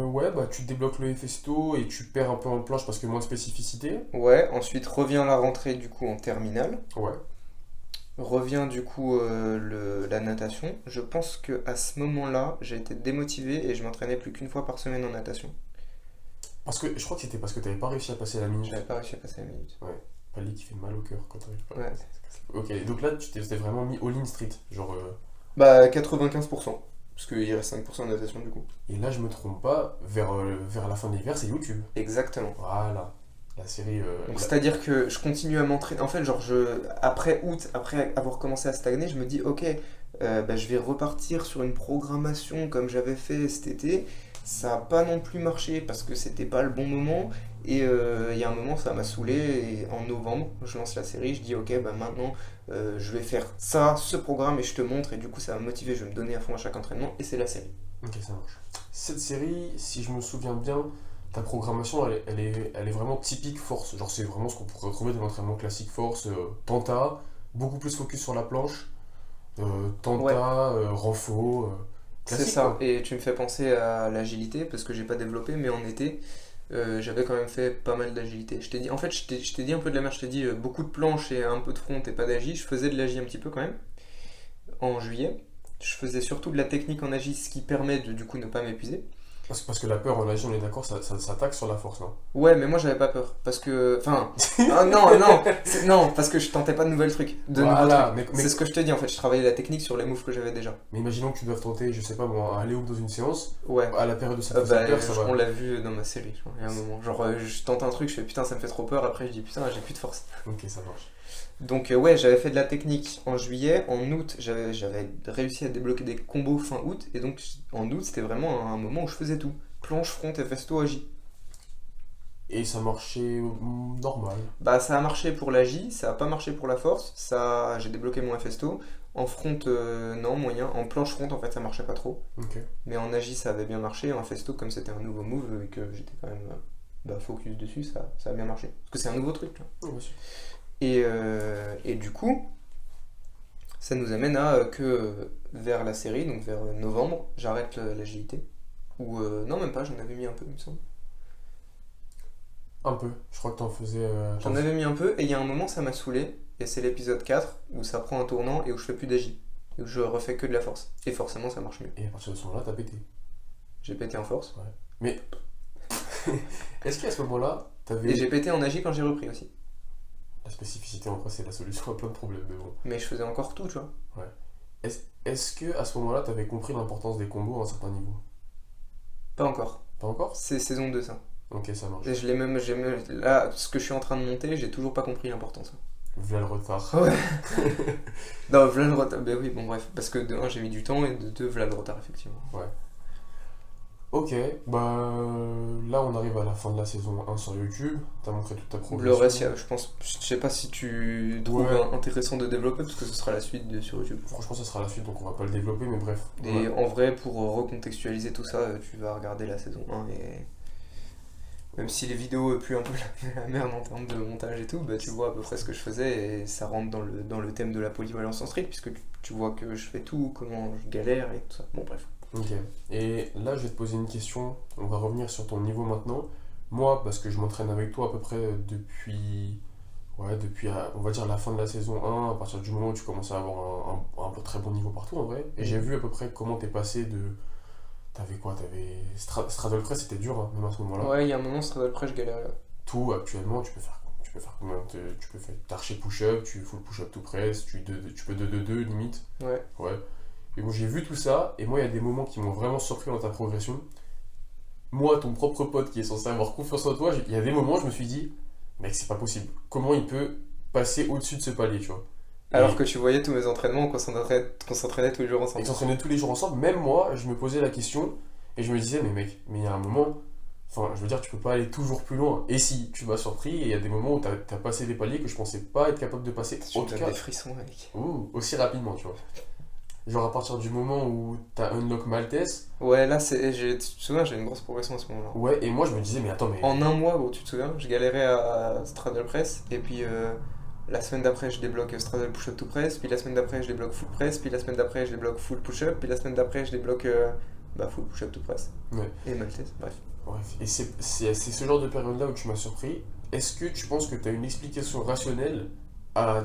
Ouais, bah tu débloques le Hefesto et tu perds un peu en planche parce que moins de spécificité. Ouais, ensuite revient la rentrée du coup en terminale. Ouais. Revient du coup la natation. Je pense que à ce moment-là, j'ai été démotivé et je m'entraînais plus qu'une fois par semaine en natation. Parce que je crois que c'était parce que t'avais pas réussi à passer la minute. J'avais pas réussi à passer la minute. Pali qui fait mal au cœur quand t'arrives pas. Ouais. Ok, donc là tu t'es vraiment mis all-in street. Genre. Bah 95%. Parce qu'il reste 5% de natation du coup. Et là je me trompe pas, vers la fin de l'hiver c'est YouTube. Exactement. Voilà. La série. Donc c'est-à-dire que je continue à m'entraîner. En fait, genre après août, après avoir commencé à stagner, je me dis ok, bah, je vais repartir sur une programmation comme j'avais fait cet été. Ça n'a pas non plus marché parce que c'était pas le bon moment. Et il y a un moment, ça m'a saoulé. Et en novembre, je lance la série. Je dis ok, bah maintenant, je vais faire ça, ce programme et je te montre. Et du coup, ça va me motiver. Je vais me donner à fond à chaque entraînement. Et c'est la série. Ok, ça marche. Cette série, si je me souviens bien, ta programmation, elle est vraiment typique force. Genre, c'est vraiment ce qu'on pourrait retrouver dans l'entraînement classique force. Tenta, beaucoup plus focus sur la planche. Ouais, Tenta, renfo, c'est classique, ça. quoi. Et tu me fais penser à l'agilité, parce que j'ai pas développé, mais en été, j'avais quand même fait pas mal d'agilité. Je t'ai dit, en fait, je t'ai dit un peu de la merde, je t'ai dit beaucoup de planches et un peu de front et pas d'agi. Je faisais de l'agi un petit peu quand même, en juillet. Je faisais surtout de la technique en agi, ce qui permet de du coup ne pas m'épuiser. Parce que la peur en agit, on est d'accord, ça taxe sur la force, non? Ouais, mais moi j'avais pas peur, parce que... Enfin... Ah, non, non, non, parce que je tentais pas de nouveaux trucs. Voilà, C'est ce que je te dis en fait, je travaillais la technique sur les moves que j'avais déjà. mais imaginons que tu doives tenter, je sais pas moi, un alley-oop dans une séance. Ouais. À la période où ça te fait peur, ça va. On l'a vu dans ma série, je crois, il y a un moment. Genre, je tente un truc, je fais putain, ça me fait trop peur, après je dis putain, j'ai plus de force. Ok, ça marche. Donc, ouais, j'avais fait de la technique en juillet. En août, j'avais réussi à débloquer des combos fin août. Et donc, en août, c'était vraiment un moment où je faisais tout. Planche, front, festo, agi. Et ça marchait normal. Bah, ça a marché pour l'agi, ça a pas marché pour la force. Ça, j'ai débloqué mon festo. En front, non, moyen. En planche front, en fait, ça marchait pas trop. Ok. Mais en agi, ça avait bien marché. En festo, comme c'était un nouveau move et que j'étais quand même focus dessus, ça a bien marché. Parce que c'est un nouveau truc, là. Ouais, bien sûr. Et du coup, ça nous amène à que vers la série, donc vers novembre, j'arrête l'agilité. Ou non, même pas, j'en avais mis un peu, il me semble. Un peu. Je crois que t'en faisais. J'en avais mis un peu, et il y a un moment, ça m'a saoulé. Et c'est l'épisode 4 où ça prend un tournant et où je fais plus d'agi. Et où je refais que de la force. Et forcément, ça marche mieux. Et à partir de ce moment-là, t'as pété. J'ai pété en force. Mais. Est-ce qu'à ce moment-là, t'avais. Et j'ai pété en agi quand j'ai repris aussi. La spécificité en quoi c'est la solution à plein de problèmes, mais bon. Mais je faisais encore tout, tu vois. Est-ce que à ce moment-là, t'avais compris l'importance des combos à un certain niveau? Pas encore. Pas encore? C'est saison 2, ça. Ok, ça marche. Et là, ce que je suis en train de monter, j'ai toujours pas compris l'importance. Voilà le retard. Ouais. Non, voilà le retard. Ben oui, bon, bref. Parce que de 1, j'ai mis du temps, et de 2, voilà le retard, effectivement. Ok, bah là on arrive à la fin de la saison 1 sur YouTube. T'as montré toute ta progression. Le reste, je pense, je sais pas si tu trouves Ouais. intéressant de développer, parce que ce sera la suite sur YouTube. Franchement, ça sera la suite donc on va pas le développer, mais bref. Et en vrai, pour recontextualiser tout ça, tu vas regarder la saison 1 et. Même si les vidéos puent un peu la merde en termes de montage et tout, bah tu vois à peu près ce que je faisais et ça rentre dans le thème de la polyvalence en street, puisque tu vois que je fais tout, comment je galère et tout ça. Bon, bref. Ok. Et là, je vais te poser une question. On va revenir sur ton niveau maintenant. Moi, parce que je m'entraîne avec toi à peu près depuis. Ouais, depuis, on va dire, la fin de la saison 1, à partir du moment où tu commençais à avoir un très bon niveau partout en vrai. Et j'ai vu à peu près comment t'es passé de. T'avais quoi? T'avais. Straddle Press, c'était dur, hein, même à ce moment-là. Ouais, il y a un moment, Straddle Press, je galérais. Tout, actuellement, tu peux faire combien? Tu peux faire t'archer push-up, tu full push-up to press, tu peux 2-2-2 limite. Ouais. Ouais. Et bon, j'ai vu tout ça, et moi, il y a des moments qui m'ont vraiment surpris dans ta progression. Moi, ton propre pote qui est censé avoir confiance en toi, il y a des moments, je me suis dit, mec, c'est pas possible. Comment il peut passer au-dessus de ce palier, tu vois? Alors que tu voyais tous mes entraînements, qu'on s'entraînait tous les jours Et ensemble. ils s'entraînaient tous les jours ensemble, même moi, je me posais la question, et je me disais, mais mec, mais il y a un moment, enfin, je veux dire, tu peux pas aller toujours plus loin. Et si, tu m'as surpris, et il y a des moments où t'as passé des paliers que je pensais pas être capable de passer, Tu en me tout donnes cas, des frissons, mec. aussi rapidement, tu vois. Genre à partir du moment où t'as unlock Maltese, Ouais, là, tu te souviens, j'ai une grosse progression à ce moment-là. ouais, et moi je me disais, mais attends, mais. En un mois, gros, tu te souviens, je galérais à Straddle Press, et puis la semaine d'après, je débloque Straddle Push-Up to Press, puis la semaine d'après, je débloque Full Press, puis la semaine d'après, je débloque Full Push-Up, puis la semaine d'après, je débloque Full Push-Up to Press. Ouais. Et Maltese, bref. Bref, et c'est ce genre de période-là où tu m'as surpris. Est-ce que tu penses que t'as une explication rationnelle à.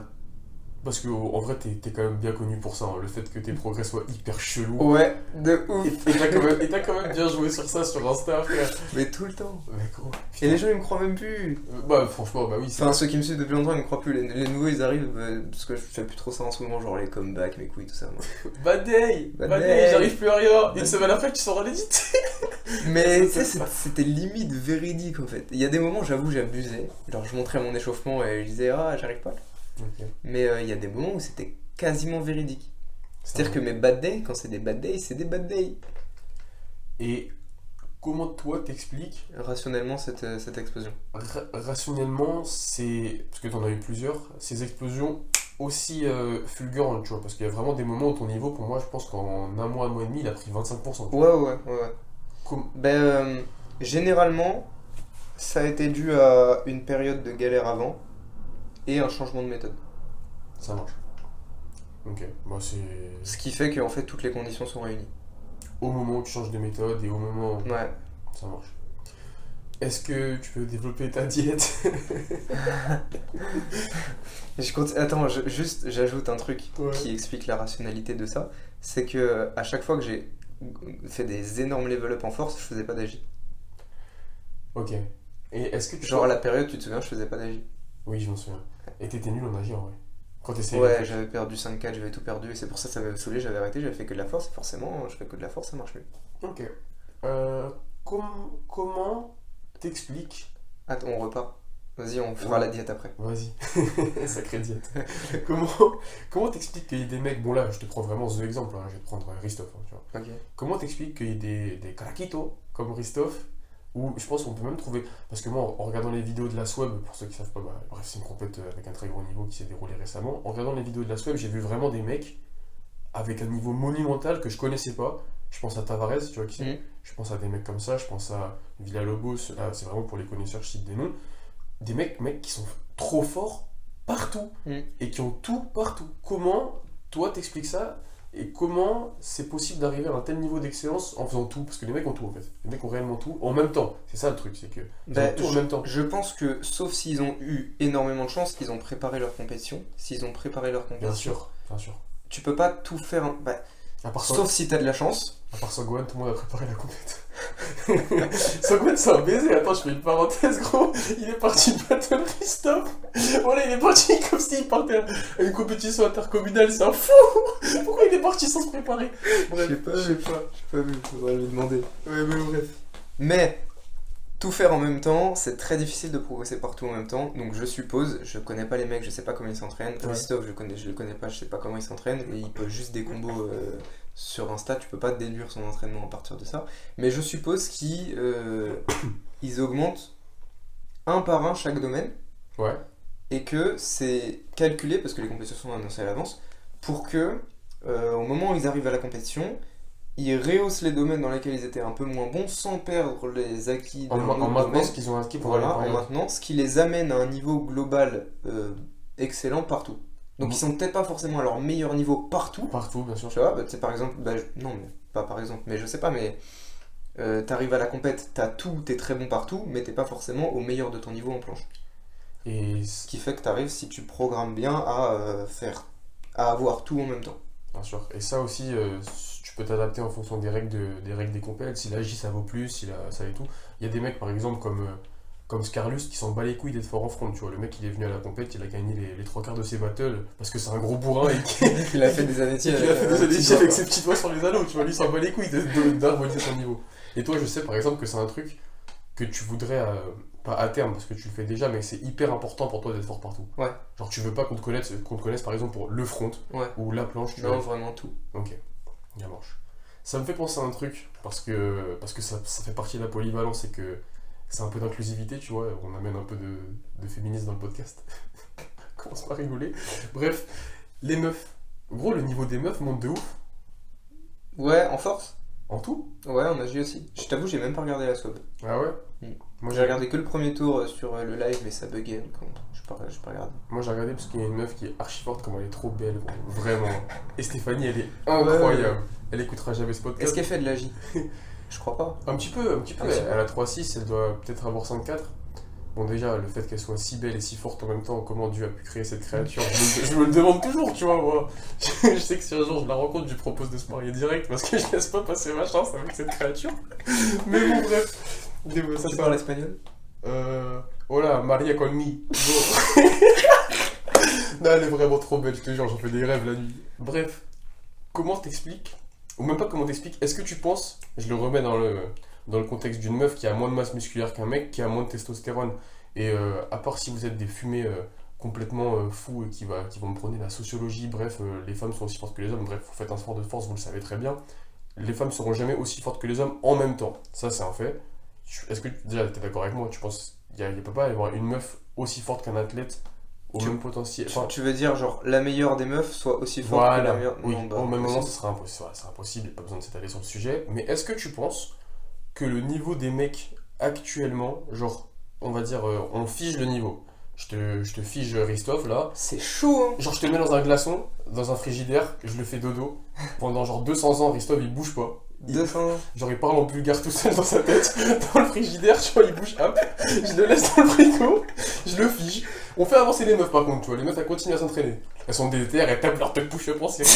Parce que en vrai, t'es quand même bien connu pour ça, hein, le fait que tes progrès soient hyper chelous. Ouais, de ouf. Et t'as quand même bien joué sur ça sur Insta, frère. Mais tout le temps. Mais gros. Et les gens, ils me croient même plus. Bah, franchement, bah oui, Enfin, ceux qui me suivent depuis longtemps, ils me croient plus. Les nouveaux, ils arrivent, parce que je fais plus trop ça en ce moment, genre les comebacks, mes couilles, tout ça. Moi. Bad day, j'arrive plus à rien. Une semaine après, tu sors en edit. Mais tu sais, c'était limite véridique en fait. Il y a des moments, j'avoue, j'abusais. Genre, je montrais mon échauffement et je disais, ah, j'arrive pas. Ok. Mais il y a des moments où c'était quasiment véridique. C'est-à-dire que mes bad days, quand c'est des bad days, c'est des bad days. Et comment toi t'expliques Rationnellement, cette explosion. rationnellement, c'est. Parce que t'en as eu plusieurs, ces explosions, aussi fulgurante, tu vois, parce qu'il y a vraiment des moments où ton niveau, pour moi, je pense qu'en un mois et demi, il a pris 25%. Tu vois. Ouais. Com- Généralement, ça a été dû à une période de galère avant et un changement de méthode. Ça marche. Ok, moi c'est Ce qui fait qu'en fait, toutes les conditions sont réunies. au moment où tu changes de méthode et au moment où Ouais. ça marche. Est-ce que tu peux développer ta diète? Attends, j'ajoute un truc Ouais. qui explique la rationalité de ça. C'est que à chaque fois que j'ai fait des énormes level up en force, je faisais pas d'agi. Ok. Et est-ce que tu Genre à la période, tu te souviens, je faisais pas d'agi. Oui, je m'en souviens. Et t'étais nul en agi en vrai. Quand t'essayais Ouais, de- j'avais perdu 5-4, j'avais tout perdu, et c'est pour ça que ça m'avait saoulé, j'avais arrêté, j'avais fait que de la force, et forcément, je fais que de la force, ça marche mieux. Ok. Comment t'expliques... Attends, on repart. Vas-y, on fera la diète après. Vas-y. Sacrée diète. Comment t'expliques qu'il y ait des mecs... Bon là, je te prends vraiment The exemple, hein, je vais te prendre Christophe, hein, tu vois. Ok. Comment t'expliques qu'il y ait des craquitos comme Christophe, où je pense qu'on peut même trouver... Parce que moi, en regardant les vidéos de la Sweb, pour ceux qui savent pas, bah, bref, c'est une compète avec un très gros niveau qui s'est déroulée récemment. En regardant les vidéos de la Sweb, j'ai vu vraiment des mecs avec un niveau monumental que je connaissais pas. Je pense à Tavares, tu vois qui c'est. Mhm. Je pense à des mecs comme ça, je pense à Villalobos, là c'est vraiment pour les connaisseurs, je cite des noms. Des mecs qui sont trop forts partout Mhm. et qui ont tout partout. Comment toi t'expliques ça et comment c'est possible d'arriver à un tel niveau d'excellence en faisant tout? Parce que les mecs ont tout en fait. Les mecs ont réellement tout en même temps. C'est ça le truc, c'est que ils ont tout en même temps. Je pense que, sauf s'ils ont eu énormément de chance, qu'ils ont préparé leur compétition, s'ils ont préparé leur Bien compétition, sûr, bien sûr. tu peux pas tout faire. À part, Sauf si t'as de la chance. à part Sogwan, tout le monde a préparé la compète. Sogwan, c'est un baiser. Attends, je fais une parenthèse, gros. Il est parti battle Christophe. Voilà, il est parti comme s'il partait à une compétition intercommunale. C'est un fou. Pourquoi il est parti sans se préparer? Bref, J'ai pas vu, faudrait lui demander. Ouais, mais bref. Mais, tout faire en même temps, c'est très difficile de progresser partout en même temps. Donc je suppose, je connais pas les mecs, je sais pas comment ils s'entraînent. Ouais. Christophe, je le connais pas, je sais pas comment il s'entraîne. Et il peut juste des combos sur Insta, tu peux pas déduire son entraînement à partir de ça. Mais je suppose qu'ils ils augmentent un par un chaque domaine. Ouais. Et que c'est calculé, parce que les compétitions sont annoncées à l'avance, pour que au moment où ils arrivent à la compétition, ils rehaussent les domaines dans lesquels ils étaient un peu moins bons sans perdre les acquis de En leur autre maintenant domaine. ce qu'ils ont acquis pour Voilà, aller en maintenant, ce qui les amène à un niveau global excellent partout. Donc ils sont peut-être pas forcément à leur meilleur niveau partout. partout, bien sûr. Tu vois, tu sais, par exemple, non, mais pas par exemple, mais je sais pas, mais t'arrives à la compète, t'as tout, t'es très bon partout, mais t'es pas forcément au meilleur de ton niveau en planche. Et Ce qui fait que t'arrives, si tu programmes bien, à avoir tout en même temps. bien sûr. Et ça aussi, tu peux t'adapter en fonction des règles des compètes. Si la J ça vaut plus, si ça et tout. Il y a des mecs par exemple comme Scarlus qui s'en bat les couilles d'être fort en front. Tu vois, le mec il est venu à la compète, il a gagné les trois quarts de ses battles parce que c'est un gros bourrin et Il a fait des années il a fait des années avec ses petits doigts sur les anneaux. Tu vois, lui il s'en bat les couilles d'harmoniser son niveau. Et toi, je sais par exemple que c'est un truc que tu voudrais, pas à terme parce que tu le fais déjà, mais c'est hyper important pour toi d'être fort partout. Ouais. Genre tu veux pas qu'on te connaisse par exemple pour le front Ouais. ou la planche. Tu Non, vois. vraiment tout. Ok, bien marche. Ça me fait penser à un truc, parce que ça fait partie de la polyvalence et que c'est un peu d'inclusivité, tu vois, on amène un peu de féminisme dans le podcast. On commence pas à rigoler. Bref, les meufs. Gros, le niveau des meufs monte de ouf. Ouais, en force. En tout. Ouais, en AG aussi. Je t'avoue, j'ai même pas regardé la swap. Ah ouais. Mm. Moi J'ai regardé que le premier tour sur le live, mais ça buguait, donc j'ai pas regardé. Moi j'ai regardé parce qu'il y a une meuf qui est archi forte, comme elle est trop belle, gros. Vraiment. Et Stéphanie, elle est incroyable. Ouais. Elle écoutera jamais ce podcast. Est-ce qu'elle fait de l'AJ? Je crois pas. Un petit peu. Un petit peu. Elle a 3-6, elle doit peut-être avoir 5-4. Bon, déjà, le fait qu'elle soit si belle et si forte en même temps, comment Dieu a pu créer cette créature, je me le demande toujours, tu vois, moi. Je sais que si un jour je la rencontre, je lui propose de se marier direct parce que je laisse pas passer ma chance avec cette créature. Mais bon, bref. Ça Tu parles espagnol? Hola, Maria conmigo. Bon. Non, elle est vraiment trop belle, je te jure, j'en fais des rêves la nuit. Bref, comment t'expliques, ou même pas comment t'expliques, est-ce que tu penses, je le remets dans le contexte d'une meuf qui a moins de masse musculaire qu'un mec, qui a moins de testostérone, et à part si vous êtes des fumés complètement fous et qui vont me prôner la sociologie, bref, les femmes sont aussi fortes que les hommes, bref, vous faites un sport de force, vous le savez très bien, les femmes seront jamais aussi fortes que les hommes en même temps, ça c'est un fait. Est-ce que déjà t'es d'accord avec moi? Tu penses qu'il peut pas y avoir une meuf aussi forte qu'un athlète au même potentiel. Tu veux dire, genre, la meilleure des meufs soit aussi forte que la Voilà, meilleure... oui, Non, bah, au même moment, impossible. ce sera impossible, c'est impossible, il n'y a pas besoin de s'étaler sur le sujet. Mais est-ce que tu penses que le niveau des mecs actuellement, genre, on va dire, on fige le niveau. Je te fige Christophe là. C'est chaud, hein. Genre, je te mets dans un glaçon, dans un frigidaire, je le fais dodo. Pendant genre 200 ans, Christophe il bouge pas. 200... Genre, il parle en bulgare tout seul dans sa tête, dans le frigidaire, tu vois, il bouge, hop, je le laisse dans le frigo, je le fige. On fait avancer les meufs par contre, tu vois, les meufs elles continuent à s'entraîner. Elles sont déterres, elles tapent leur tête push-up en série.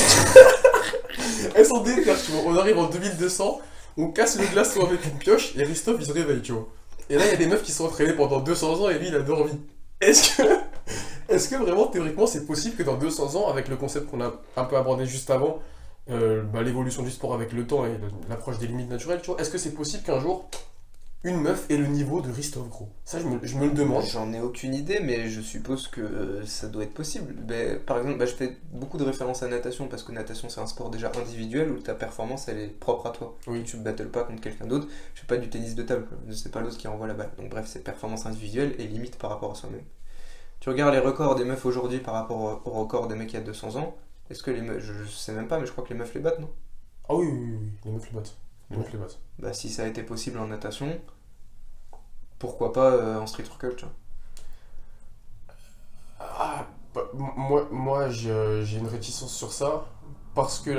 Elles sont déterres, tu vois, on arrive en 2200, on casse le glaçon avec une pioche et Christophe il se réveille, tu vois. Et là, il y a des meufs qui sont entraînées pendant 200 ans et lui il a dormi. Est-ce que vraiment, théoriquement, c'est possible que dans 200 ans, avec le concept qu'on a un peu abordé juste avant, l'évolution du sport avec le temps et l'approche des limites naturelles, tu vois, est-ce que c'est possible qu'un jour, une meuf ait le niveau de Christophe, gros? Ça, je me le demande. J'en ai aucune idée, mais je suppose que ça doit être possible. Par exemple, je fais beaucoup de références à natation, parce que natation c'est un sport déjà individuel où ta performance elle est propre à toi. Oui. Tu ne battles pas contre quelqu'un d'autre. Je fais pas du tennis de table, c'est pas l'autre qui envoie la balle. Donc bref, c'est performance individuelle et limite par rapport à soi-même. Tu regardes les records des meufs aujourd'hui par rapport au record des mecs il y a 200 ans. Est-ce que les meufs, je sais même pas, mais je crois que les meufs les battent, non? Ah oui, les meufs les battent. Les meufs les battent. Bah si ça a été possible en natation, pourquoi pas en street workout, tu vois? Ah, moi j'ai une réticence sur ça, parce que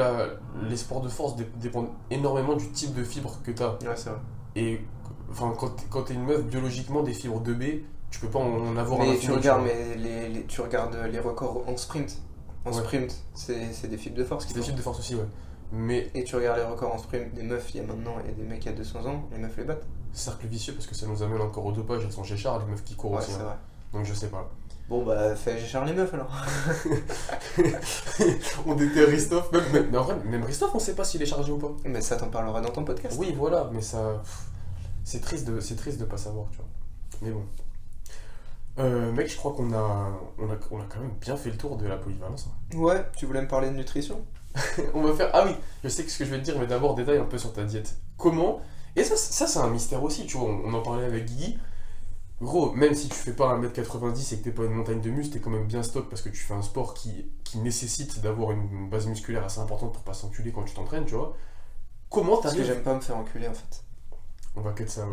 les sports de force dépendent énormément du type de fibre que t'as. Ouais, c'est vrai. Et enfin, quand t'es une meuf, biologiquement, des fibres 2B, tu peux pas en avoir un Mais infini, tu regardes, vois. tu regardes les records en sprint. En Ouais. sprint, c'est des fibres de force qui C'est des font. fibres de force aussi, ouais. Mais Et tu regardes les records en sprint des meufs il y a maintenant et des mecs il y a 200 ans, les meufs les battent. cercle vicieux, parce que ça nous amène encore au dopage, elles sont chez Charles, les meufs qui courent Ouais, aussi. c'est Hein. vrai. Donc je sais pas. Bon bah, fais Charles les meufs alors. On déterre Christophe, mais en vrai, même Christophe, on sait pas s'il est chargé ou pas. Mais ça t'en parlera dans ton podcast. Oui, voilà, mais ça. C'est triste de pas savoir, tu vois. Mais bon. Mec, je crois qu'on a quand même bien fait le tour de la polyvalence. Hein. Ouais, tu voulais me parler de nutrition? On va faire. Ah oui, je sais ce que je vais te dire, mais d'abord détaille un peu sur ta diète. Comment? Et ça c'est un mystère aussi, tu vois. On en parlait avec Guigui. Gros, même si tu fais pas 1m90 et que t'es pas une montagne de muscles, t'es quand même bien stock parce que tu fais un sport qui nécessite d'avoir une base musculaire assez importante pour pas s'enculer quand tu t'entraînes, tu vois. Comment Parce que t'arrives? j'aime pas me faire enculer en fait. On va cut ça.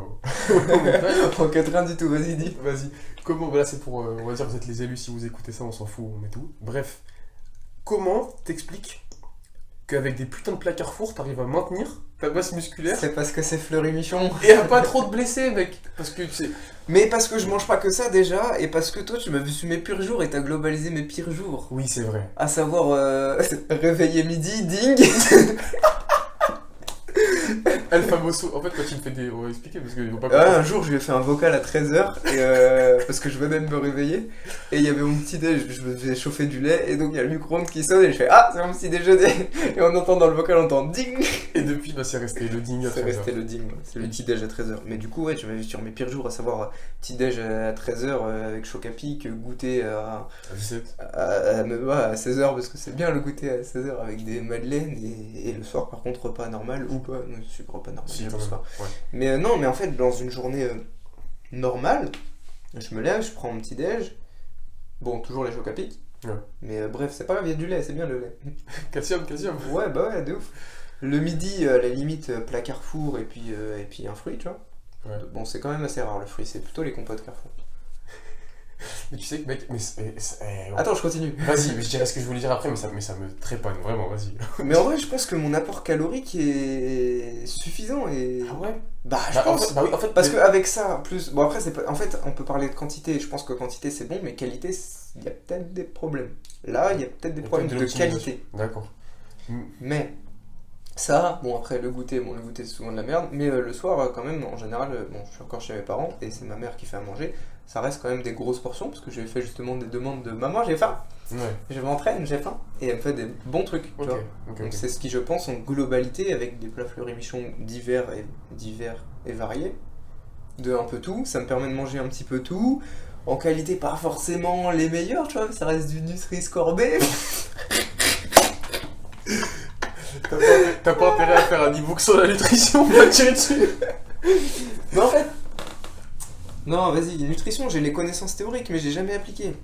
En 4 du tout, vas-y dis. Vas-y. Comment? Voilà, c'est pour. On va dire vous êtes les élus, si vous écoutez ça, on s'en fout, on met tout. Bref. Comment t'expliques qu'avec des putains de plats Carrefour, t'arrives à maintenir ta masse musculaire C'est parce que c'est Fleury Michon. et à pas trop te blesser, mec? Parce que tu sais. Mais parce que je mange pas que ça déjà, et parce que toi tu m'as vu sur mes pires jours et t'as globalisé mes pires jours. Oui, c'est vrai. À savoir, réveiller midi, ding. El famoso. En fait, quand tu me fais des. On va expliquer parce qu'ils vont pas Un jour, je lui ai fait un vocal à 13h parce que je venais de me réveiller et il y avait mon petit déj, je me faisais chauffer du lait et donc il y a le micro-ondes qui sonne et je fais ah, c'est mon petit déjeuner et on entend dans le vocal, on entend ding. Et depuis, bah, c'est resté le ding à C'est 13h. resté le ding, ouais. C'est le petit déj à 13h. Mais du coup, ouais, tu m'as vu sur mes pires jours, à savoir petit déj à 13h avec choc à pic, goûter À 17. à 16h parce que c'est bien le goûter à 16h avec des madeleines et le soir par contre repas normal ou pas, non, c'est repas normal. Si, j'aime quand le même. soir. Ouais. Mais non, mais en fait, dans une journée normale, je me lève, je prends mon petit déj. Bon, toujours les chocs à pic. Ouais. Mais bref, c'est pas grave, il y a du lait, c'est bien le lait. Calcium. Ouais, bah ouais, de ouf. Le midi, à la limite, plat Carrefour et puis un fruit, tu vois. Ouais. Bon, c'est quand même assez rare le fruit, c'est plutôt les compotes Carrefour. Mais tu sais que, mec. Attends, je continue. Vas-y, je dirai ce que je voulais dire après, mais ça me trépanne, vraiment, vas-y. Mais en vrai, je pense que mon apport calorique est suffisant et. Ah ouais? Bah, je Bah, pense. oui, en fait. Parce qu'avec ça, plus. Bon, après, c'est pas. En fait, on peut parler de quantité. Je pense que quantité c'est bon, mais qualité, il y a peut-être des problèmes. Là, il y a peut-être des Il y a problèmes peut-être de de l'optimisation. qualité. D'accord. Mais. Ça, bon, après, le goûter c'est souvent de la merde. Mais le soir, quand même, en général, bon, je suis encore chez mes parents et c'est ma mère qui fait à manger. Ça reste quand même des grosses portions parce que j'ai fait justement des demandes de maman, j'ai faim. Ouais. Je m'entraîne, j'ai faim. Et elle me fait des bons trucs, tu Ok, vois. ok. Donc c'est ce qui, je pense, en globalité, avec des plats Fleury Michon divers et variés, de un peu tout, ça me permet de manger un petit peu tout, en qualité pas forcément les meilleurs, tu vois, ça reste du Nutri-Score B. T'as pas intérêt à faire un e-book sur la nutrition, on va tirer dessus. Mais en fait, non, vas-y, nutrition, j'ai les connaissances théoriques, mais j'ai jamais appliqué.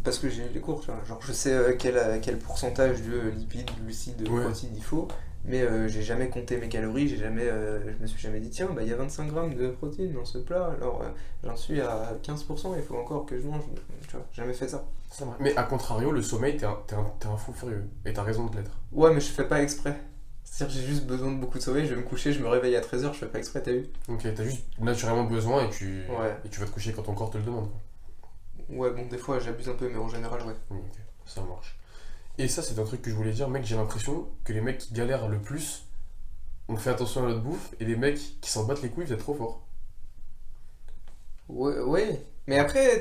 parce que j'ai eu les cours, tu vois. Genre, je sais quel pourcentage de lipides, glucides, de Ouais. protéines il faut, mais j'ai jamais compté mes calories, je me suis jamais dit, tiens, bah, il y a 25 grammes de protéines dans ce plat, alors j'en suis à 15%, il faut encore que je mange, tu vois, jamais fait ça. Ça marche. Mais à contrario, le sommeil, t'es un fou furieux. Et t'as raison de l'être. Ouais, mais je fais pas exprès. C'est-à-dire, j'ai juste besoin de beaucoup de sommeil, je vais me coucher, je me réveille à 13h, je fais pas exprès, t'as vu? Ok, t'as juste naturellement besoin Ouais. et tu vas te coucher quand ton corps te le demande. Ouais, bon, des fois j'abuse un peu, mais en général, ouais. Oui, ok, ça marche. Et ça, c'est un truc que je voulais dire, mec, j'ai l'impression que les mecs qui galèrent le plus, on fait attention à notre bouffe, et les mecs qui s'en battent les couilles, vous êtes trop forts. Ouais, ouais. Mais après,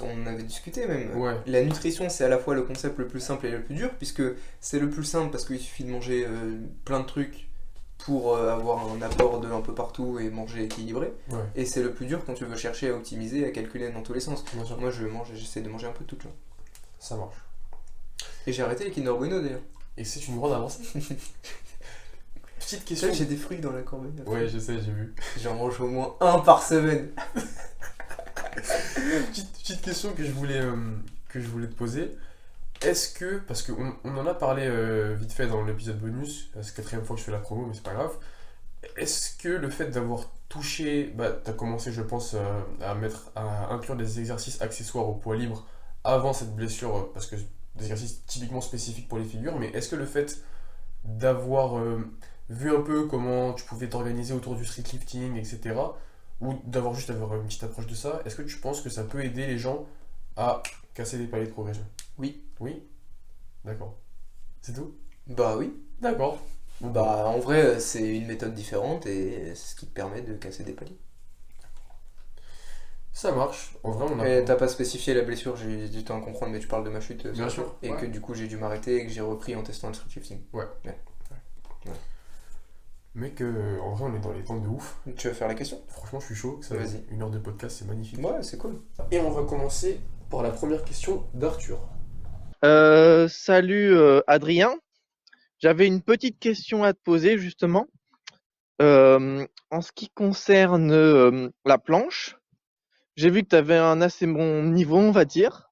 on en avait discuté même. Ouais. La nutrition, c'est à la fois le concept le plus simple et le plus dur, puisque c'est le plus simple parce qu'il suffit de manger plein de trucs pour avoir un apport de un peu partout et manger équilibré. Ouais, Et c'est le plus dur quand tu veux chercher à optimiser, à calculer dans tous les sens. bien sûr. Moi, j'essaie de manger un peu de tout, tu vois. Ça marche. Et j'ai arrêté les Kinder Bueno d'ailleurs. Et c'est une grande avancée. Petite Tu question. sais, j'ai des fruits dans la corbeille. Ouais, je sais, j'ai vu. J'en mange au moins un par semaine. Petite question que je voulais te poser. Est-ce que, parce qu'on on en a parlé vite fait dans l'épisode bonus, c'est la 4ème fois que je fais la promo, mais c'est pas grave. Est-ce que le fait d'avoir touché, bah t'as commencé je pense à inclure des exercices accessoires au poids libre avant cette blessure, parce que des exercices typiquement spécifiques pour les figures, mais est-ce que le fait d'avoir vu un peu comment tu pouvais t'organiser autour du street lifting, etc., ou d'avoir une petite approche de ça, est-ce que tu penses que ça peut aider les gens à casser des paliers de progression? Oui. Oui? D'accord. C'est tout? Bah oui. D'accord. Bah en vrai, c'est une méthode différente et c'est ce qui te permet de casser des paliers. Ça marche. En vrai, on a. Mais t'as pas spécifié la blessure, j'ai eu du temps à comprendre, mais tu parles de ma chute. Bien ça. sûr, Et ouais. que du coup j'ai dû m'arrêter et que j'ai repris en testant le street lifting. Mec, en vrai, on est dans les temps de ouf. Tu veux faire la question? Franchement, je suis chaud. Vas-y. 1 heure de podcast, c'est magnifique. Ouais, c'est cool. Et on va commencer par la première question d'Arthur. Salut Adrien, j'avais une petite question à te poser justement. En ce qui concerne la planche, j'ai vu que tu avais un assez bon niveau, on va dire,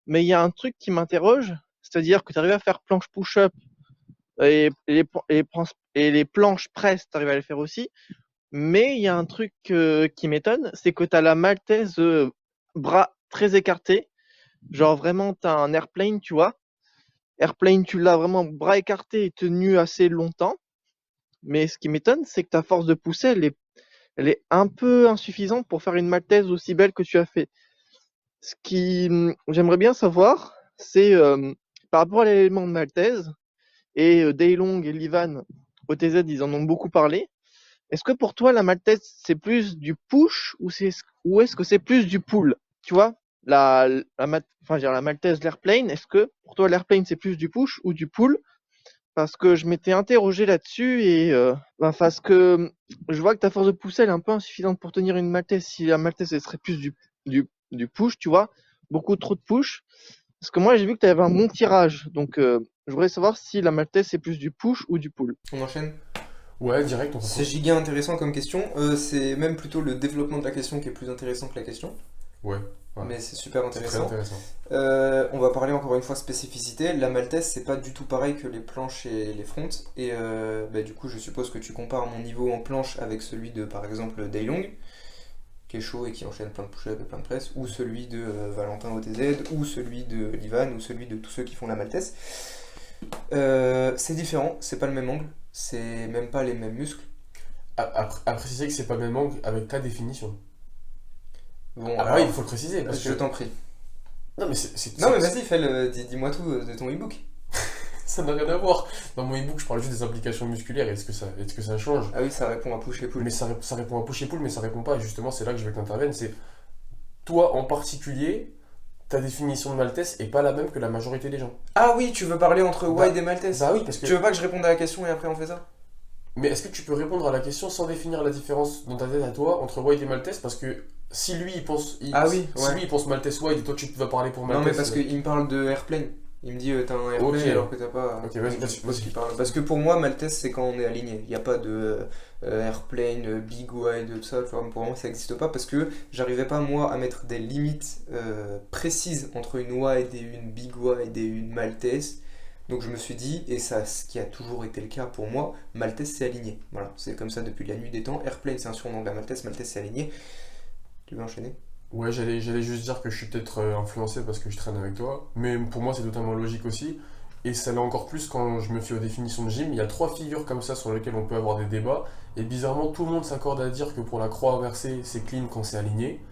mais il y a un truc qui m'interroge, c'est-à-dire que tu arrives à faire planche push-up et les planches press, tu arrives à les faire aussi, mais il y a un truc qui m'étonne, c'est que tu as la maltaise bras très écartés, genre vraiment tu as un airplane, tu vois. Airplane, tu l'as vraiment bras écartés et tenu assez longtemps. Mais ce qui m'étonne, c'est que ta force de poussée, elle est un peu insuffisante pour faire une maltaise aussi belle que tu as fait. Ce qui, j'aimerais bien savoir, c'est par rapport à l'élément de maltaise, et Daylong et Livan, OTZ, ils en ont beaucoup parlé. Est-ce que pour toi, la maltaise, c'est plus du push ou est-ce que c'est plus du pull? Tu vois, la maltaise, l'airplane, est-ce que pour toi, l'airplane, c'est plus du push ou du pull? Parce que je m'étais interrogé là-dessus et parce que je vois que ta force de poussée, elle est un peu insuffisante pour tenir une maltaise. Si la maltaise, elle serait plus du push, tu vois, beaucoup trop de push. Parce que moi, j'ai vu que tu avais un bon tirage. Donc, je voudrais savoir si la maltaise, c'est plus du push ou du pull. On enchaîne. Ouais, direct, on C'est giga intéressant comme question. C'est même plutôt le développement de la question qui est plus intéressant que la question. Ouais. Ouais. Mais c'est super C'est très intéressant. intéressant. On va parler encore une fois spécificité. La maltaise, c'est pas du tout pareil que les planches et les fronts. Et du coup, je suppose que tu compares mon niveau en planche avec celui de, par exemple, Daylong, qui est chaud et qui enchaîne plein de push-up et plein de press, ou celui de Valentin OTZ, ou celui de Livan, ou celui de tous ceux qui font la maltaise. C'est différent, c'est pas le même angle, c'est même pas les mêmes muscles. À préciser que c'est pas le même angle avec ta définition. Bon, Ah alors, oui, il faut le préciser parce je que. t'en prie. Non, mais c'est. Non, mais vas-y, dis-moi tout de ton e-book. Ça n'a rien à voir. Dans mon e-book, je parle juste des implications musculaires. Est-ce que ça change? Ah oui, ça répond à push et pull. Mais ça répond à push et pull, mais ça répond pas. Et justement, c'est là que je veux que tu interviennes. C'est toi en particulier, ta définition de maltaise est pas la même que la majorité des gens. Ah oui, tu veux parler entre wide et maltaise. Bah oui, parce que. Tu veux pas que je réponde à la question et après on fait ça? Mais est-ce que tu peux répondre à la question sans définir la différence dans ta tête à toi entre wide et maltaise? Parce que si lui il pense. Ah oui, si ouais. lui il pense maltaise wide et toi tu vas parler pour maltaise. Non, mais parce qu'il me parle de airplane. Il me dit t'as un airplay Ok. alors que t'as pas. Ok, vas-y, Je sais pas vas-y. ce qu'il parle. Parce que pour moi, Maltese, c'est quand on est aligné. Il n'y a pas de airplane, big wide, tout ça. Tu vois, pour moi, ça n'existe pas parce que j'arrivais pas, moi, à mettre des limites précises entre une wide et une big wide et une Maltese. Donc je me suis dit, et ça, ce qui a toujours été le cas pour moi, Maltese c'est aligné. Voilà, c'est comme ça depuis la nuit des temps. Airplane c'est un surnom de la Maltese, Maltese c'est aligné. Tu veux enchaîner? Ouais, j'allais juste dire que je suis peut-être influencé parce que je traîne avec toi, mais pour moi c'est totalement logique aussi. Et ça l'est encore plus quand je me fie aux définitions de gym. Il y a 3 figures comme ça sur lesquelles on peut avoir des débats. Et bizarrement, tout le monde s'accorde à dire que pour la croix inversée, c'est clean quand c'est aligné.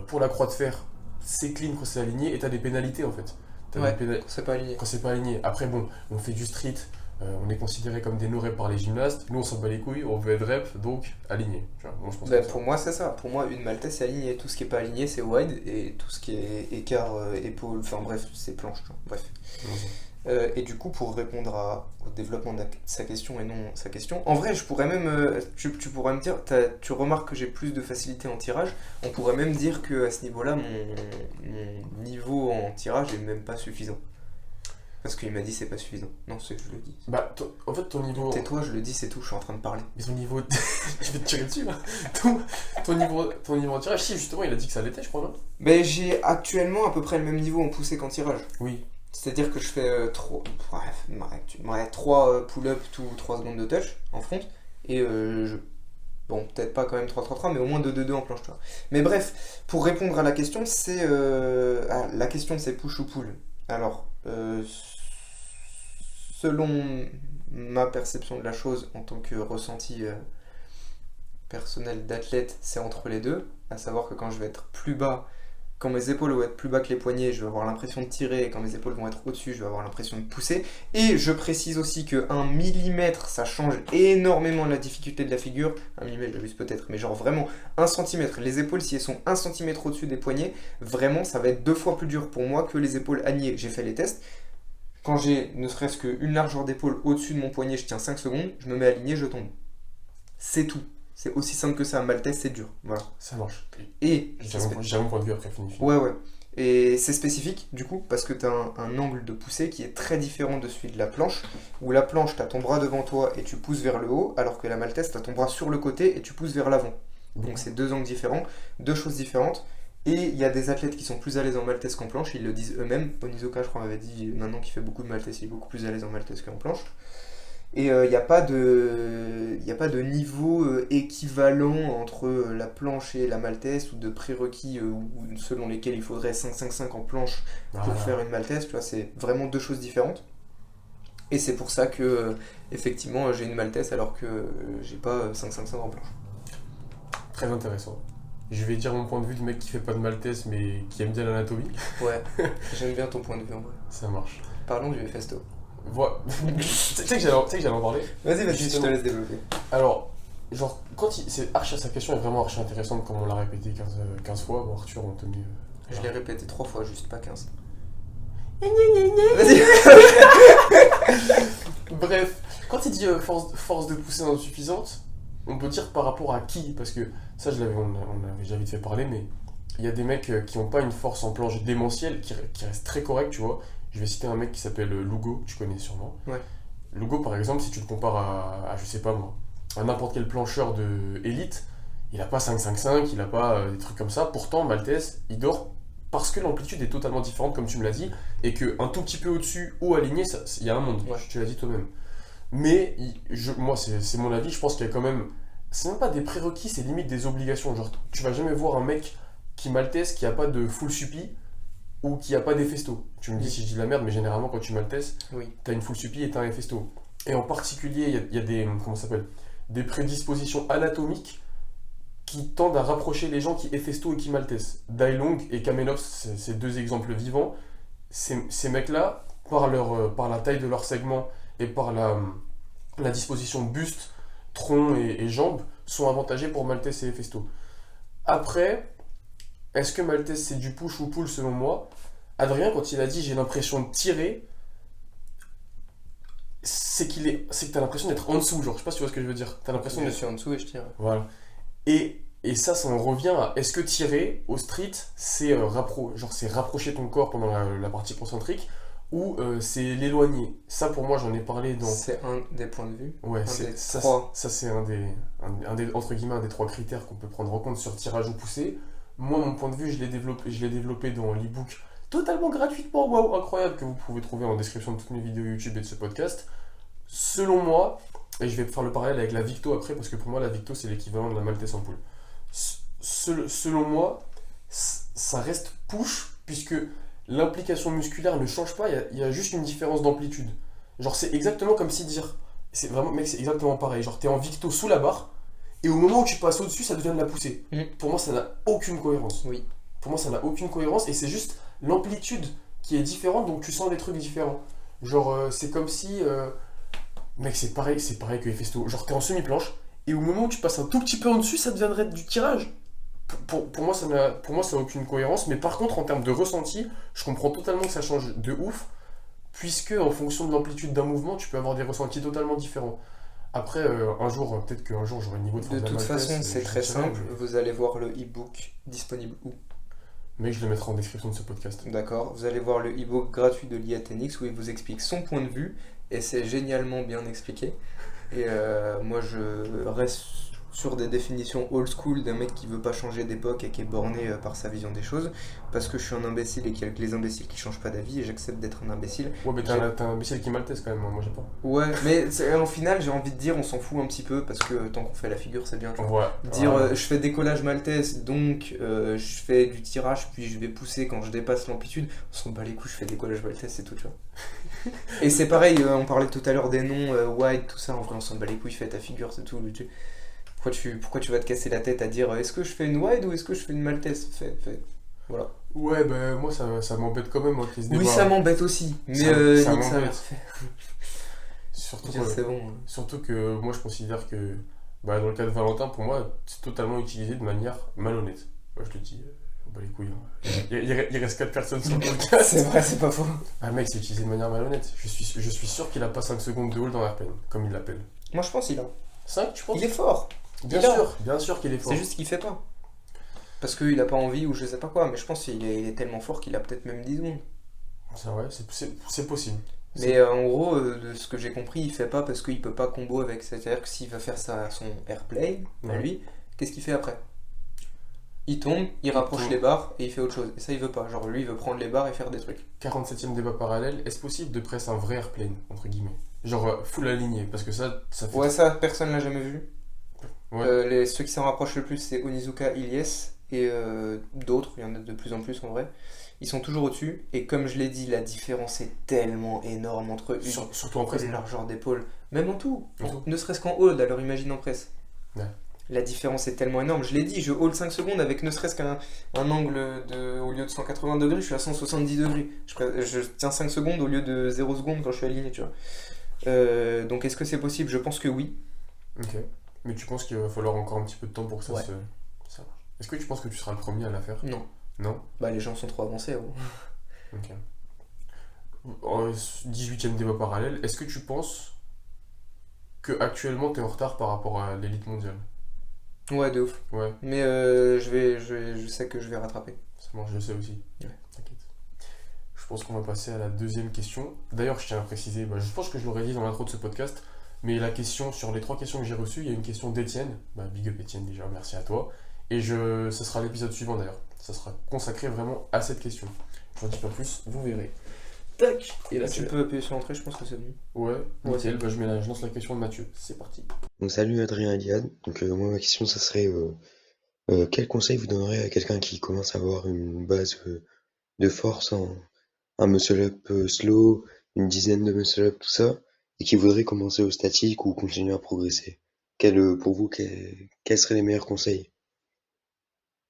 Pour la croix de fer, c'est clean quand c'est aligné. Et t'as des pénalités en fait. T'as Ouais, des pénalités c'est pas aligné. quand c'est pas aligné. Après, bon, on fait du street, on est considéré comme des no-reps par les gymnastes. Nous, on s'en bat les couilles, on veut être rep, donc aligné. Tu vois, moi, je pense Ben, comme ça. pour moi c'est ça. Pour moi une Maltese c'est aligné. Tout ce qui est pas aligné c'est wide et tout ce qui est écart, épaule, enfin bref, c'est planche. Tu vois. Bref. Et du coup, pour répondre au développement de sa question et non sa question, en vrai, je pourrais même, tu pourrais me dire, tu remarques que j'ai plus de facilité en tirage, on pourrait même dire que à ce niveau-là, mon niveau en tirage est même pas suffisant. Parce qu'il m'a dit c'est pas suffisant. Non, c'est que je le dis. Bah, en fait, ton niveau. Tais-toi, je le dis, c'est tout, je suis en train de parler. Mais ton niveau. Je vais te tirer dessus là. Ton niveau en tirage, si justement, il a dit que ça l'était, je crois, non? Ben, j'ai actuellement à peu près le même niveau en poussée qu'en tirage. Oui. C'est-à-dire que je fais 3 pull-up tous 3 secondes de touch en front. Et bon, peut-être pas quand même 3-3-3, mais au moins 2-2-2 en planche, tu vois. Mais bref, pour répondre à la question, c'est. La question, c'est push ou pull. Alors, selon ma perception de la chose en tant que ressenti personnel d'athlète, c'est entre les deux. À savoir que quand je vais être plus bas. Quand mes épaules vont être plus bas que les poignets, je vais avoir l'impression de tirer, et quand mes épaules vont être au-dessus, je vais avoir l'impression de pousser. Et je précise aussi que 1 millimètre, ça change énormément la difficulté de la figure. 1 millimètre, j'abuse peut-être, mais genre vraiment 1 centimètre. Les épaules, si elles sont 1 centimètre au-dessus des poignets, vraiment, ça va être 2 fois plus dur pour moi que les épaules alignées. J'ai fait les tests. Quand j'ai ne serait-ce qu'une largeur d'épaule au-dessus de mon poignet, je tiens 5 secondes, je me mets aligné, je tombe. C'est tout. C'est aussi simple que ça. Maltese, c'est dur. Voilà. Ça marche. Et J'ai mon point de vue après, fini. ouais. Et c'est spécifique, du coup, parce que tu as un angle de poussée qui est très différent de celui de la planche, où la planche, tu as ton bras devant toi et tu pousses vers le haut, alors que la Maltese, tu as ton bras sur le côté et tu pousses vers l'avant. Donc c'est 2 angles différents, 2 choses différentes. Et il y a des athlètes qui sont plus à l'aise en Maltese qu'en planche, ils le disent eux-mêmes. Onizuka, je crois, m'avait dit maintenant qu'il fait beaucoup de Maltese, il est beaucoup plus à l'aise en Maltese qu'en planche. Et il n'y a pas de niveau équivalent entre la planche et la Maltese ou de prérequis selon lesquels il faudrait 5-5-5 en planche pour faire une Maltese. Tu vois, c'est vraiment 2 choses différentes. Et c'est pour ça que effectivement j'ai une Maltese alors que j'ai pas 5-5-5 en planche. Très intéressant. Je vais dire mon point de vue de mec qui fait pas de Maltese mais qui aime bien l'anatomie. Ouais, j'aime bien ton point de vue en vrai. Ça marche. Parlons du Hefesto. Voilà. Tu sais que j'allais en parler. Vas-y, je te Justement. laisse développer. Alors, genre, sa question est vraiment archi intéressante comme on l'a répété 15 fois. Bon, Arthur, on te met. Je l'ai répété 3 fois, juste pas 15. Vas-y. Bref, quand il dit force de poussée insuffisante, on peut dire par rapport à qui? Parce que ça, on avait déjà vite fait parler, mais il y a des mecs qui n'ont pas une force en planche démentielle, qui reste très correct, tu vois. Je vais citer un mec qui s'appelle Lugo, tu connais sûrement. Ouais. Lugo, par exemple, si tu le compares à je sais pas moi, à n'importe quel plancheur de élite, il a pas 5-5-5, il a pas des trucs comme ça. Pourtant, Maltese, il dort parce que l'amplitude est totalement différente, comme tu me l'as dit, et qu'un tout petit peu au-dessus ou aligné, il y a un monde, Ouais. tu l'as dit toi-même. Mais, moi, c'est mon avis, je pense qu'il y a quand même. C'est même pas des prérequis, c'est limite des obligations. Genre, tu vas jamais voir un mec qui Maltese qui a pas de full suppi ou qui a pas d'Hefesto. Tu me dis si je dis de la merde, mais généralement quand tu Maltese, Oui. t'as une full suppi et t'as un Hefesto. Et en particulier, il y a des, comment ça s'appelle, des prédispositions anatomiques qui tendent à rapprocher les gens qui Hefesto et qui Maltese. Dai Long et Kamenov, c'est 2 exemples vivants. Ces mecs-là, par la taille de leur segment et par la disposition buste, tronc et jambes, sont avantagés pour Maltese et Hefesto. Après, est-ce que Maltese c'est du push ou pull selon moi? Adrien, quand il a dit j'ai l'impression de tirer, c'est que t'as l'impression d'être en dessous, genre, je sais pas si tu vois ce que je veux dire. T'as l'impression Je d'être. suis en dessous et je tire. Voilà. Et ça en revient à est-ce que tirer au street, c'est rapprocher ton corps pendant la partie concentrique, ou c'est l'éloigner. Ça, pour moi, j'en ai parlé dans... C'est un des points de vue. Ouais, Un c'est, des ça, trois. ça c'est un des, entre guillemets, un des 3 critères qu'on peut prendre en compte sur tirage ou poussé. Moi, mon point de vue, je l'ai développé dans l'ebook totalement gratuitement, waouh, incroyable, que vous pouvez trouver en description de toutes mes vidéos YouTube et de ce podcast. Selon moi, et je vais faire le parallèle avec la Victo après, parce que pour moi, la Victo, c'est l'équivalent de la Maltese en poule. Selon moi, ça reste push, puisque l'implication musculaire ne change pas, il y a juste une différence d'amplitude. Genre, c'est exactement comme si dire, c'est vraiment, mec, c'est exactement pareil. Genre, t'es en Victo sous la barre, et au moment où tu passes au-dessus, ça devient de la poussée. Pour moi, ça n'a aucune cohérence. Oui. Pour moi, ça n'a aucune cohérence, et c'est juste l'amplitude qui est différente, donc tu sens des trucs différents. Genre, c'est comme si, mec, c'est pareil que les festos. Genre, t'es en semi-planche, et au moment où tu passes un tout petit peu en dessus, ça deviendrait du tirage. Pour moi, ça n'a aucune cohérence, mais par contre, en termes de ressenti, je comprends totalement que ça change de ouf, puisque en fonction de l'amplitude d'un mouvement, tu peux avoir des ressentis totalement différents. Après, peut-être qu'un jour, j'aurai le niveau de force De de la toute Maltese, façon, c'est je très dirais, simple. Vous allez voir le e-book disponible où? mais je le mettrai en description de ce podcast. D'accord. Vous allez voir le e-book gratuit de l'IATNX où il vous explique son point de vue et c'est génialement bien expliqué. Et moi, je reste sur des définitions old school d'un mec qui veut pas changer d'époque et qui est borné par sa vision des choses parce que je suis un imbécile et qu'il y a que les imbéciles qui changent pas d'avis et j'accepte d'être un imbécile. Ouais, mais t'as un imbécile qui est maltese quand même, moi j'ai pas. Ouais, mais en final, j'ai envie de dire, on s'en fout un petit peu parce que tant qu'on fait la figure, c'est bien. Tu vois. Ouais. Dire Ah, je fais décollage maltese, donc je fais du tirage, puis je vais pousser quand je dépasse l'amplitude. On s'en bat les couilles, je fais décollage maltese, c'est tout, tu vois. Et c'est pareil, on parlait tout à l'heure des noms, wide, tout ça, en vrai, on s'en bat les couilles, fais ta figure, c'est tout. Pourquoi tu vas te casser la tête à dire est-ce que je fais une wide ou est-ce que je fais une maltese? Fais. Voilà. Ouais, bah moi ça m'embête quand même, moi, qu'ils se Oui, débat. ça m'embête aussi, mais ça nique sa mère. m'embête. Surtout, C'est bon. surtout que moi je considère que dans le cas de Valentin, pour moi, c'est totalement utilisé de manière malhonnête. Moi je te dis, on bat les couilles. Hein. Il reste 4 personnes sur le podcast. C'est vrai, c'est pas faux. Ah mec, c'est utilisé de manière malhonnête. Je suis sûr qu'il a pas 5 secondes de hold dans Airplane, comme il l'appelle. Moi, je pense qu'il a. 5, tu penses? Il est fort. Bien sûr qu'il est fort. C'est juste qu'il fait pas. Parce qu'il a pas envie ou je sais pas quoi, mais je pense qu'il est tellement fort qu'il a peut-être même 10 secondes. C'est vrai, c'est possible. Mais en gros, de ce que j'ai compris, il fait pas parce qu'il peut pas combo avec. C'est-à-dire que s'il va faire son airplay, à Ouais. lui, qu'est-ce qu'il fait après? Il tombe, il rapproche tombe. les barres et il fait autre chose. Et ça, il veut pas. Genre, lui, il veut prendre les barres et faire des trucs. 47ème débat parallèle, est-ce possible de presser un vrai airplane, entre guillemets? Genre full aligné, parce que ça fait... Ouais, ça, personne l'a jamais vu. Ouais. Ceux qui s'en rapprochent le plus, c'est Onizuka, Ilyes et d'autres. Il y en a de plus en plus en vrai. Ils sont toujours au-dessus. Et comme je l'ai dit, la différence est tellement énorme entre Surtout en presse. une largeur d'épaule, même en tout, En tout. ne serait-ce qu'en hold, alors imagine en presse. Ouais. La différence est tellement énorme. Je l'ai dit, je hold 5 secondes avec ne serait-ce qu'un angle au lieu de 180 degrés, je suis à 170 degrés. Je tiens 5 secondes au lieu de 0 secondes quand je suis aligné, tu vois. Donc est-ce que c'est possible? Je pense que oui. Ok. Mais tu penses qu'il va falloir encore un petit peu de temps pour que ça Ouais. ça marche? Est-ce que tu penses que tu seras le premier à la faire? Non. Non? Bah les gens sont trop avancés. Oh. Ok. En 18ème débat parallèle, est-ce que tu penses que actuellement t'es en retard par rapport à l'élite mondiale? Ouais, de ouf. Ouais, Mais je sais que je vais rattraper. ça marche, je sais aussi. Ouais. T'inquiète. Je pense qu'on va passer à la deuxième question. D'ailleurs, je tiens à préciser, je pense que je l'aurais dit dans l'intro de ce podcast, mais la question, sur les 3 questions que j'ai reçues, il y a une question d'Étienne. Big up Étienne déjà, merci à toi. Et ce sera l'épisode suivant d'ailleurs. Ça sera consacré vraiment à cette question. Je n'en dis pas plus, vous verrez. Tac. Et là, Tu peux appuyer sur l'entrée, je pense que c'est bon. Ouais, Ouais. nickel. Je lance la question de Mathieu. C'est parti. Donc salut Adrien et Liane. Donc moi ma question ça serait quel conseil vous donnerez à quelqu'un qui commence à avoir une base de force en un muscle up slow, une dizaine de muscle up tout ça, et qui voudrait commencer au statique ou continuer à progresser? Pour vous quels seraient les meilleurs conseils?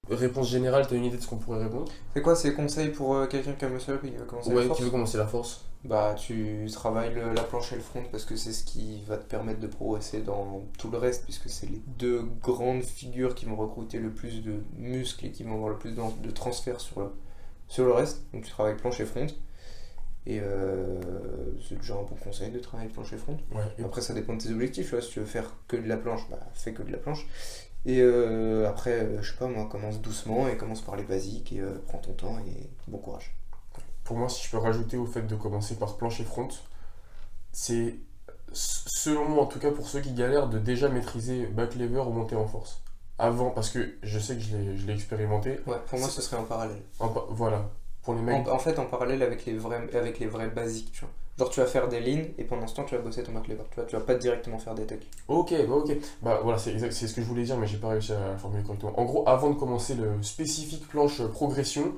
Réponse générale, t'as une idée de ce qu'on pourrait répondre? C'est quoi ces conseils pour quelqu'un qui a muscle up et qui veut commencer la Ouais, force? qui veut commencer la force. Bah tu travailles la planche et le front parce que c'est ce qui va te permettre de progresser dans tout le reste puisque c'est les 2 grandes figures qui vont recruter le plus de muscles et qui vont avoir le plus de transfert sur le reste. Donc tu travailles planche et front et c'est déjà un bon conseil de travailler planche et front. Ouais. Et Après ça dépend de tes objectifs, tu vois, si tu veux faire que de la planche, bah fais que de la planche. Et après, je sais pas moi, commence doucement et commence par les basiques et prends ton temps et bon courage. pour moi, si je peux rajouter au fait de commencer par plancher front, c'est, selon moi en tout cas, pour ceux qui galèrent, de déjà maîtriser back lever ou montée en force. Avant, parce que je sais que je l'ai expérimenté. Ouais, pour moi, ce serait en parallèle. Voilà, pour les mecs. En fait, en parallèle avec les vrais basiques, tu vois. Genre, tu vas faire des lignes et pendant ce temps, tu vas bosser ton back lever. Tu vois, tu vas pas directement faire des tucks. Ok, bah ok. Bah voilà, c'est ce que je voulais dire, mais j'ai pas réussi à la formuler correctement. En gros, avant de commencer le spécifique planche progression,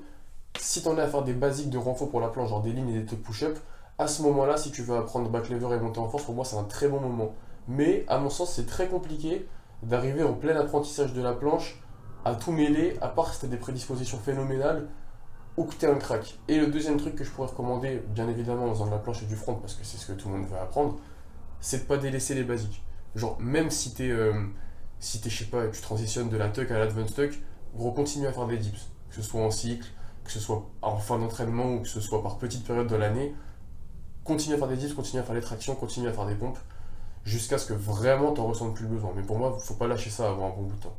si t'en es à faire des basiques de renfort pour la planche, genre des lignes et des tuck push-up, à ce moment-là, si tu veux apprendre back lever et monter en force, pour moi, c'est un très bon moment. Mais, à mon sens, c'est très compliqué d'arriver en plein apprentissage de la planche à tout mêler, à part si t'as des prédispositions phénoménales ou que t'es un crack. Et le deuxième truc que je pourrais recommander, bien évidemment en faisant de la planche et du front, parce que c'est ce que tout le monde veut apprendre, c'est de pas délaisser les basiques. Genre, même si je sais pas, tu transitionnes de la tuck à l'advanced tuck, gros, continue à faire des dips. Que ce soit en cycle, que ce soit en fin d'entraînement ou que ce soit par petite période de l'année, continue à faire des dips, continue à faire les tractions, continue à faire des pompes, jusqu'à ce que vraiment t'en ressentes plus le besoin. Mais pour moi, faut pas lâcher ça avant un bon bout de temps.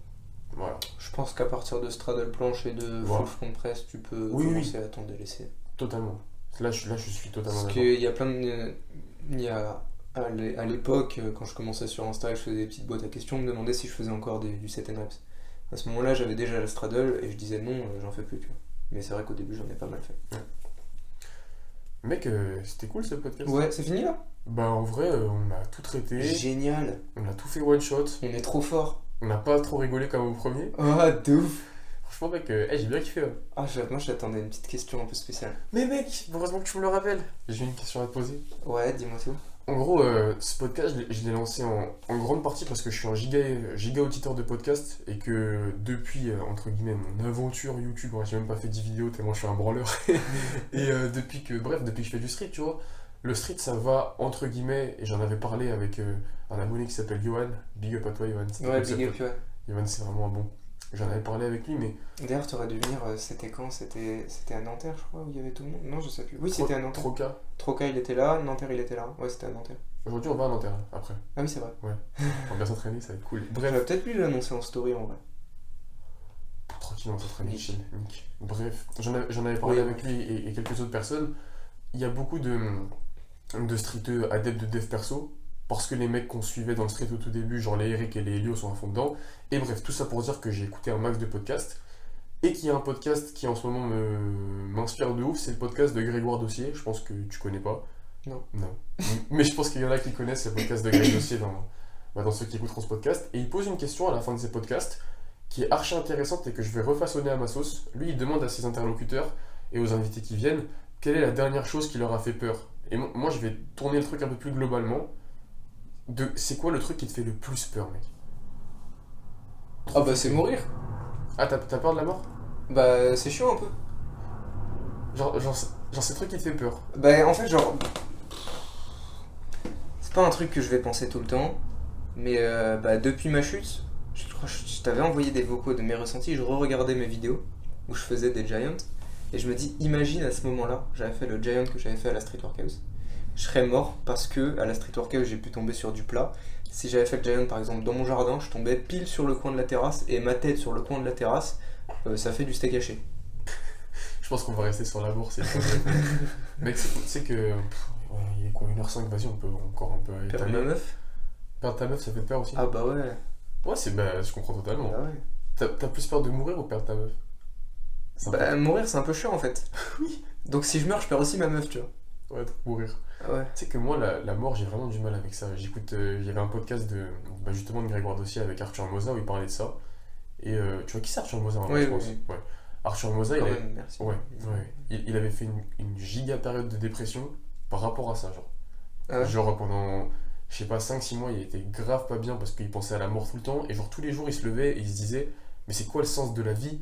Voilà. Je pense qu'à partir de straddle planche et de Voilà. full front press, tu peux Oui, commencer à t'en délaisser. Totalement. Là, je suis totalement Parce d'accord. qu'il y a plein de. Il y a. À l'époque, quand je commençais sur Insta et je faisais des petites boîtes à questions, on me demandait si je faisais encore du set and reps. À ce moment-là, j'avais déjà la straddle et je disais non, j'en fais plus, tu vois. Mais c'est vrai qu'au début, j'en ai pas mal fait. Mec, c'était cool ce podcast. Ouais, c'est fini là? Bah en vrai, on a tout traité, Génial! on a tout fait one shot, On est trop fort! on n'a pas trop rigolé comme au premier. Ah, de ouf! Franchement, mec, j'ai bien kiffé. Hein. Ah, moi j'attendais une petite question un peu spéciale. Mais mec, heureusement que tu me le rappelles. J'ai une question à te poser. Ouais, dis-moi tout. En gros, ce podcast, je l'ai lancé en grande partie parce que je suis un giga auditeur de podcast et que depuis, entre guillemets, mon aventure YouTube, ouais, j'ai même pas fait 10 vidéos tellement je suis un branleur. Et depuis que je fais du street, tu vois, le street ça va, entre guillemets, et j'en avais parlé avec un abonné qui s'appelle Johan. Big up à toi, Johan. Ouais, big up, ouais. Johan, c'est vraiment un bon. J'en avais parlé avec lui, mais. D'ailleurs, t'aurais dû venir, c'était quand? C'était à Nanterre, je crois, où il y avait tout le monde? Non, je sais plus. Oui, c'était à Nanterre. Troca. Troca, il était là, Nanterre, il était là. Ouais, c'était à Nanterre. Aujourd'hui, on va à Nanterre, après. Ah oui, c'est vrai. On va bien s'entraîner, ça va être cool. J'aurais Bref, peut-être pu l'annoncer en story en vrai. tranquille, on s'entraîne, Nick. chill, Nick. Bref, j'en avais parlé Oui, avec lui et quelques autres personnes. Il y a beaucoup de streeteux adeptes de dev perso, parce que les mecs qu'on suivait dans le street au tout début, genre les Eric et les Elio, sont à fond dedans. Et bref, tout ça pour dire que j'ai écouté un max de podcasts, et qu'il y a un podcast qui en ce moment m'inspire de ouf, c'est le podcast de Grégoire Dossier, je pense que tu connais pas. Non. Mais je pense qu'il y en a qui connaissent le podcast de Grégoire Dossier dans ceux qui écouteront ce podcast. Et il pose une question à la fin de ses podcasts, qui est archi intéressante et que je vais refaçonner à ma sauce. Lui, il demande à ses interlocuteurs et aux invités qui viennent, quelle est la dernière chose qui leur a fait peur. Et moi, je vais tourner le truc un peu plus globalement. C'est quoi le truc qui te fait le plus peur, mec? Ah bah c'est mourir. Ah, t'as peur de la mort? Bah c'est chiant un peu. Genre c'est le truc qui te fait peur. Bah en fait genre... C'est pas un truc que je vais penser tout le temps, mais bah, depuis ma chute, je crois que je t'avais envoyé des vocaux de mes ressentis, je re-regardais mes vidéos où je faisais des giants, et je me dis, imagine à ce moment-là, j'avais fait le giant que j'avais fait à la Street Workhouse. Je serais mort parce que à la Street Workhouse j'ai pu tomber sur du plat. Si j'avais fait le giant par exemple dans mon jardin, je tombais pile sur le coin de la terrasse et ma tête sur le coin de la terrasse, ça fait du steak haché. Je pense qu'on va rester sur la bourse. Mec, tu sais que. Ouais, il est quoi, 1h05, vas-y, on peut encore un peu Perdre ma étaler. meuf? Perdre ta meuf, ça fait peur aussi? Ah bah ouais. Ouais, je comprends totalement. Bah ouais. T'as plus peur de mourir ou perdre ta meuf? C'est un Bah mourir c'est un peu chiant en fait. Oui. Donc si je meurs je perds aussi ma meuf tu vois. peu- Ouais, mourir. Ah ouais. Tu sais que moi, la mort, j'ai vraiment du mal avec ça. J'écoute, il y avait un podcast justement de Grégoire Dossier avec Arthur Moza où il parlait de ça. Et tu vois qui c'est Arthur Moza, Oui, je pense. oui. Ouais. Arthur Moza, Quand il, même, merci. ouais. Il avait fait une giga période de dépression par rapport à ça, genre. Ah ouais. Genre pendant, je sais pas, 5-6 mois, il était grave pas bien parce qu'il pensait à la mort tout le temps. Et genre tous les jours, il se levait et il se disait, mais c'est quoi le sens de la vie?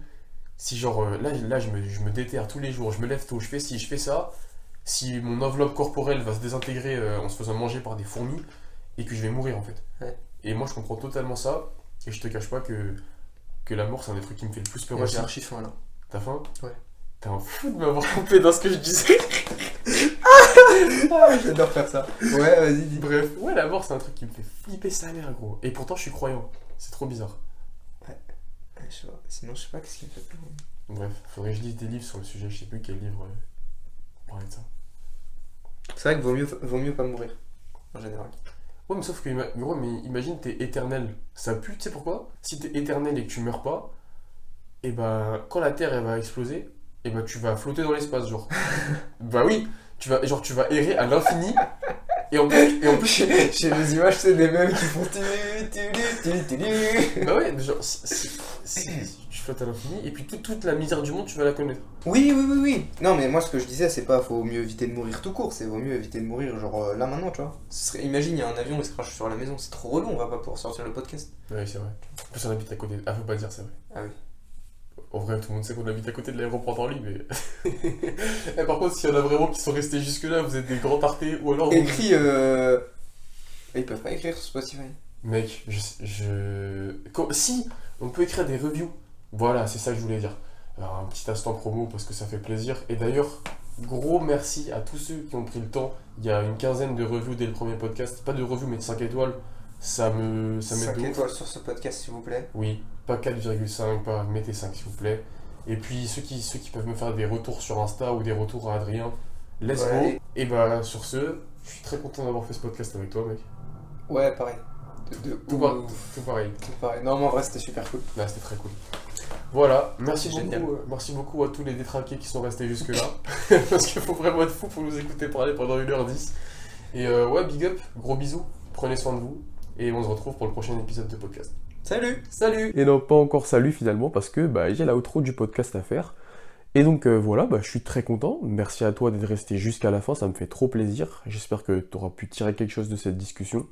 Si genre là je me déterre tous les jours, je me lève tôt, je fais ci, je fais ça. Si mon enveloppe corporelle va se désintégrer en se faisant manger par des fourmis et que je vais mourir en fait. Ouais. Et moi je comprends totalement ça et je te cache pas que la mort c'est un des trucs qui me fait le plus peur Moi aussi. j'ai archi faim là. T'as faim? Ouais. T'es un fou de m'avoir coupé dans ce que je disais. Ah, j'adore faire ça. Ouais, vas-y, dis. Bref, ouais, la mort c'est un truc qui me fait flipper sa mère gros. Et pourtant je suis croyant. C'est trop bizarre. Ouais, je sais pas. Sinon, je sais pas qu'est-ce qui me fait peur. Bref, faudrait que je lise des livres sur le sujet, je sais plus quel livre. parler de ça. C'est vrai que vaut mieux pas mourir, en général. Ouais, mais sauf que, gros, mais imagine, t'es éternel. Ça pue, tu sais pourquoi? Si t'es éternel et que tu meurs pas, et ben, quand la Terre, elle va exploser, et ben, tu vas flotter dans l'espace, genre. Bah oui, tu vas errer à l'infini, et en plus, J'ai des images, c'est des mêmes qui font bah ouais, genre, si tu flottes à l'infini, et puis toute la misère du monde, tu vas la connaître. Oui. Non, mais moi, ce que je disais, c'est pas faut mieux éviter de mourir tout court, c'est vaut mieux éviter de mourir, genre là maintenant, tu vois. Imagine, il y a un avion, il se crache sur la maison, c'est trop relou, on va pas pouvoir sortir le podcast. Ouais, c'est vrai. En plus, on habite à côté. Ah, faut pas dire, c'est vrai. Ah oui. En vrai, tout le monde sait qu'on habite à côté de l'aéroport d'Orly, mais. Et par contre, s'il y en a vraiment qui sont restés jusque-là, vous êtes des grands tartés, ou alors. Écrit, ils peuvent pas écrire sur Spotify. Mec, si, on peut écrire des reviews. Voilà, c'est ça que je voulais dire. Alors, un petit instant promo parce que ça fait plaisir. Et d'ailleurs, gros merci à tous ceux qui ont pris le temps. Il y a une quinzaine de reviews dès le premier podcast. Pas de reviews, mais de 5 étoiles. Ça m'aide 5 de ouf. étoiles sur ce podcast, s'il vous plaît. Oui, pas 4,5, pas mettez 5 s'il vous plaît. Et puis ceux qui peuvent me faire des retours sur Insta ou des retours à Adrien, let's Ouais. go. Et bah sur ce, je suis très content d'avoir fait ce podcast avec toi, mec. Ouais, pareil. Tout pareil. Tout pareil. Non, mais en vrai, c'était super cool. Là, c'était très cool. Voilà, merci Génial. merci beaucoup à tous les détraqués qui sont restés jusque-là. Parce qu'il faut vraiment être fou pour nous écouter parler pendant 1h10. Et ouais, big up, gros bisous, prenez soin de vous. Et on se retrouve pour le prochain épisode de podcast. Salut! Salut! Et non, pas encore salut finalement, parce que j'ai la outro du podcast à faire. Et donc voilà, je suis très content. Merci à toi d'être resté jusqu'à la fin, ça me fait trop plaisir. J'espère que tu auras pu tirer quelque chose de cette discussion.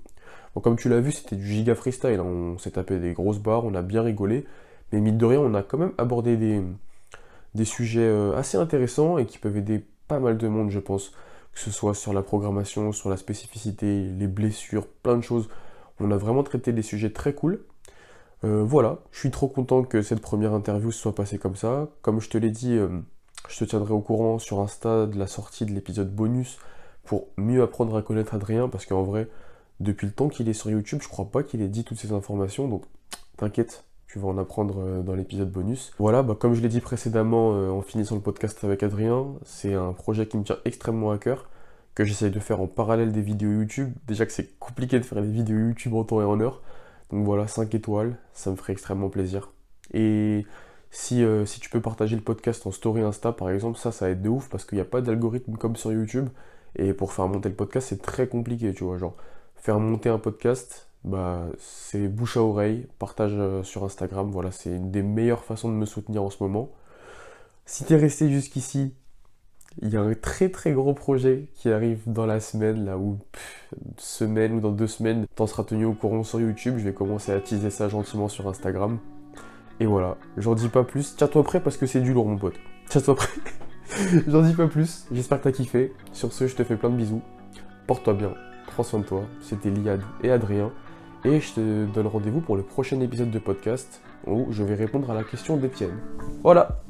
Bon, comme tu l'as vu, c'était du giga freestyle, hein. On s'est tapé des grosses barres, on a bien rigolé. Mais mine de rien, on a quand même abordé des sujets assez intéressants et qui peuvent aider pas mal de monde, je pense. Que ce soit sur la programmation, sur la spécificité, les blessures, plein de choses. On a vraiment traité des sujets très cool. Voilà, je suis trop content que cette première interview se soit passée comme ça. Comme je te l'ai dit, je te tiendrai au courant sur Insta de la sortie de l'épisode bonus pour mieux apprendre à connaître Adrien, parce qu'en vrai, depuis le temps qu'il est sur YouTube, je crois pas qu'il ait dit toutes ces informations, donc t'inquiète, tu vas en apprendre dans l'épisode bonus. Voilà, comme je l'ai dit précédemment en finissant le podcast avec Adrien, c'est un projet qui me tient extrêmement à cœur, que j'essaye de faire en parallèle des vidéos YouTube. Déjà que c'est compliqué de faire des vidéos YouTube en temps et en heure. Donc voilà, 5 étoiles, ça me ferait extrêmement plaisir. Et si tu peux partager le podcast en story Insta par exemple, ça aide de ouf parce qu'il n'y a pas d'algorithme comme sur YouTube. Et pour faire monter le podcast, c'est très compliqué, tu vois. Genre, faire monter un podcast, c'est bouche à oreille, partage sur Instagram. Voilà, c'est une des meilleures façons de me soutenir en ce moment. Si t'es resté jusqu'ici, il y a un très très gros projet qui arrive dans la semaine, là où semaine ou dans 2 semaines, t'en seras tenu au courant sur YouTube. Je vais commencer à teaser ça gentiment sur Instagram. Et voilà, j'en dis pas plus. Tiens-toi prêt parce que c'est du lourd, mon pote. Tiens-toi prêt. J'en dis pas plus. J'espère que t'as kiffé. Sur ce, je te fais plein de bisous. Porte-toi bien. Prends soin de toi. C'était Liad et Adrien. Et je te donne rendez-vous pour le prochain épisode de podcast où je vais répondre à la question d'Étienne. Voilà.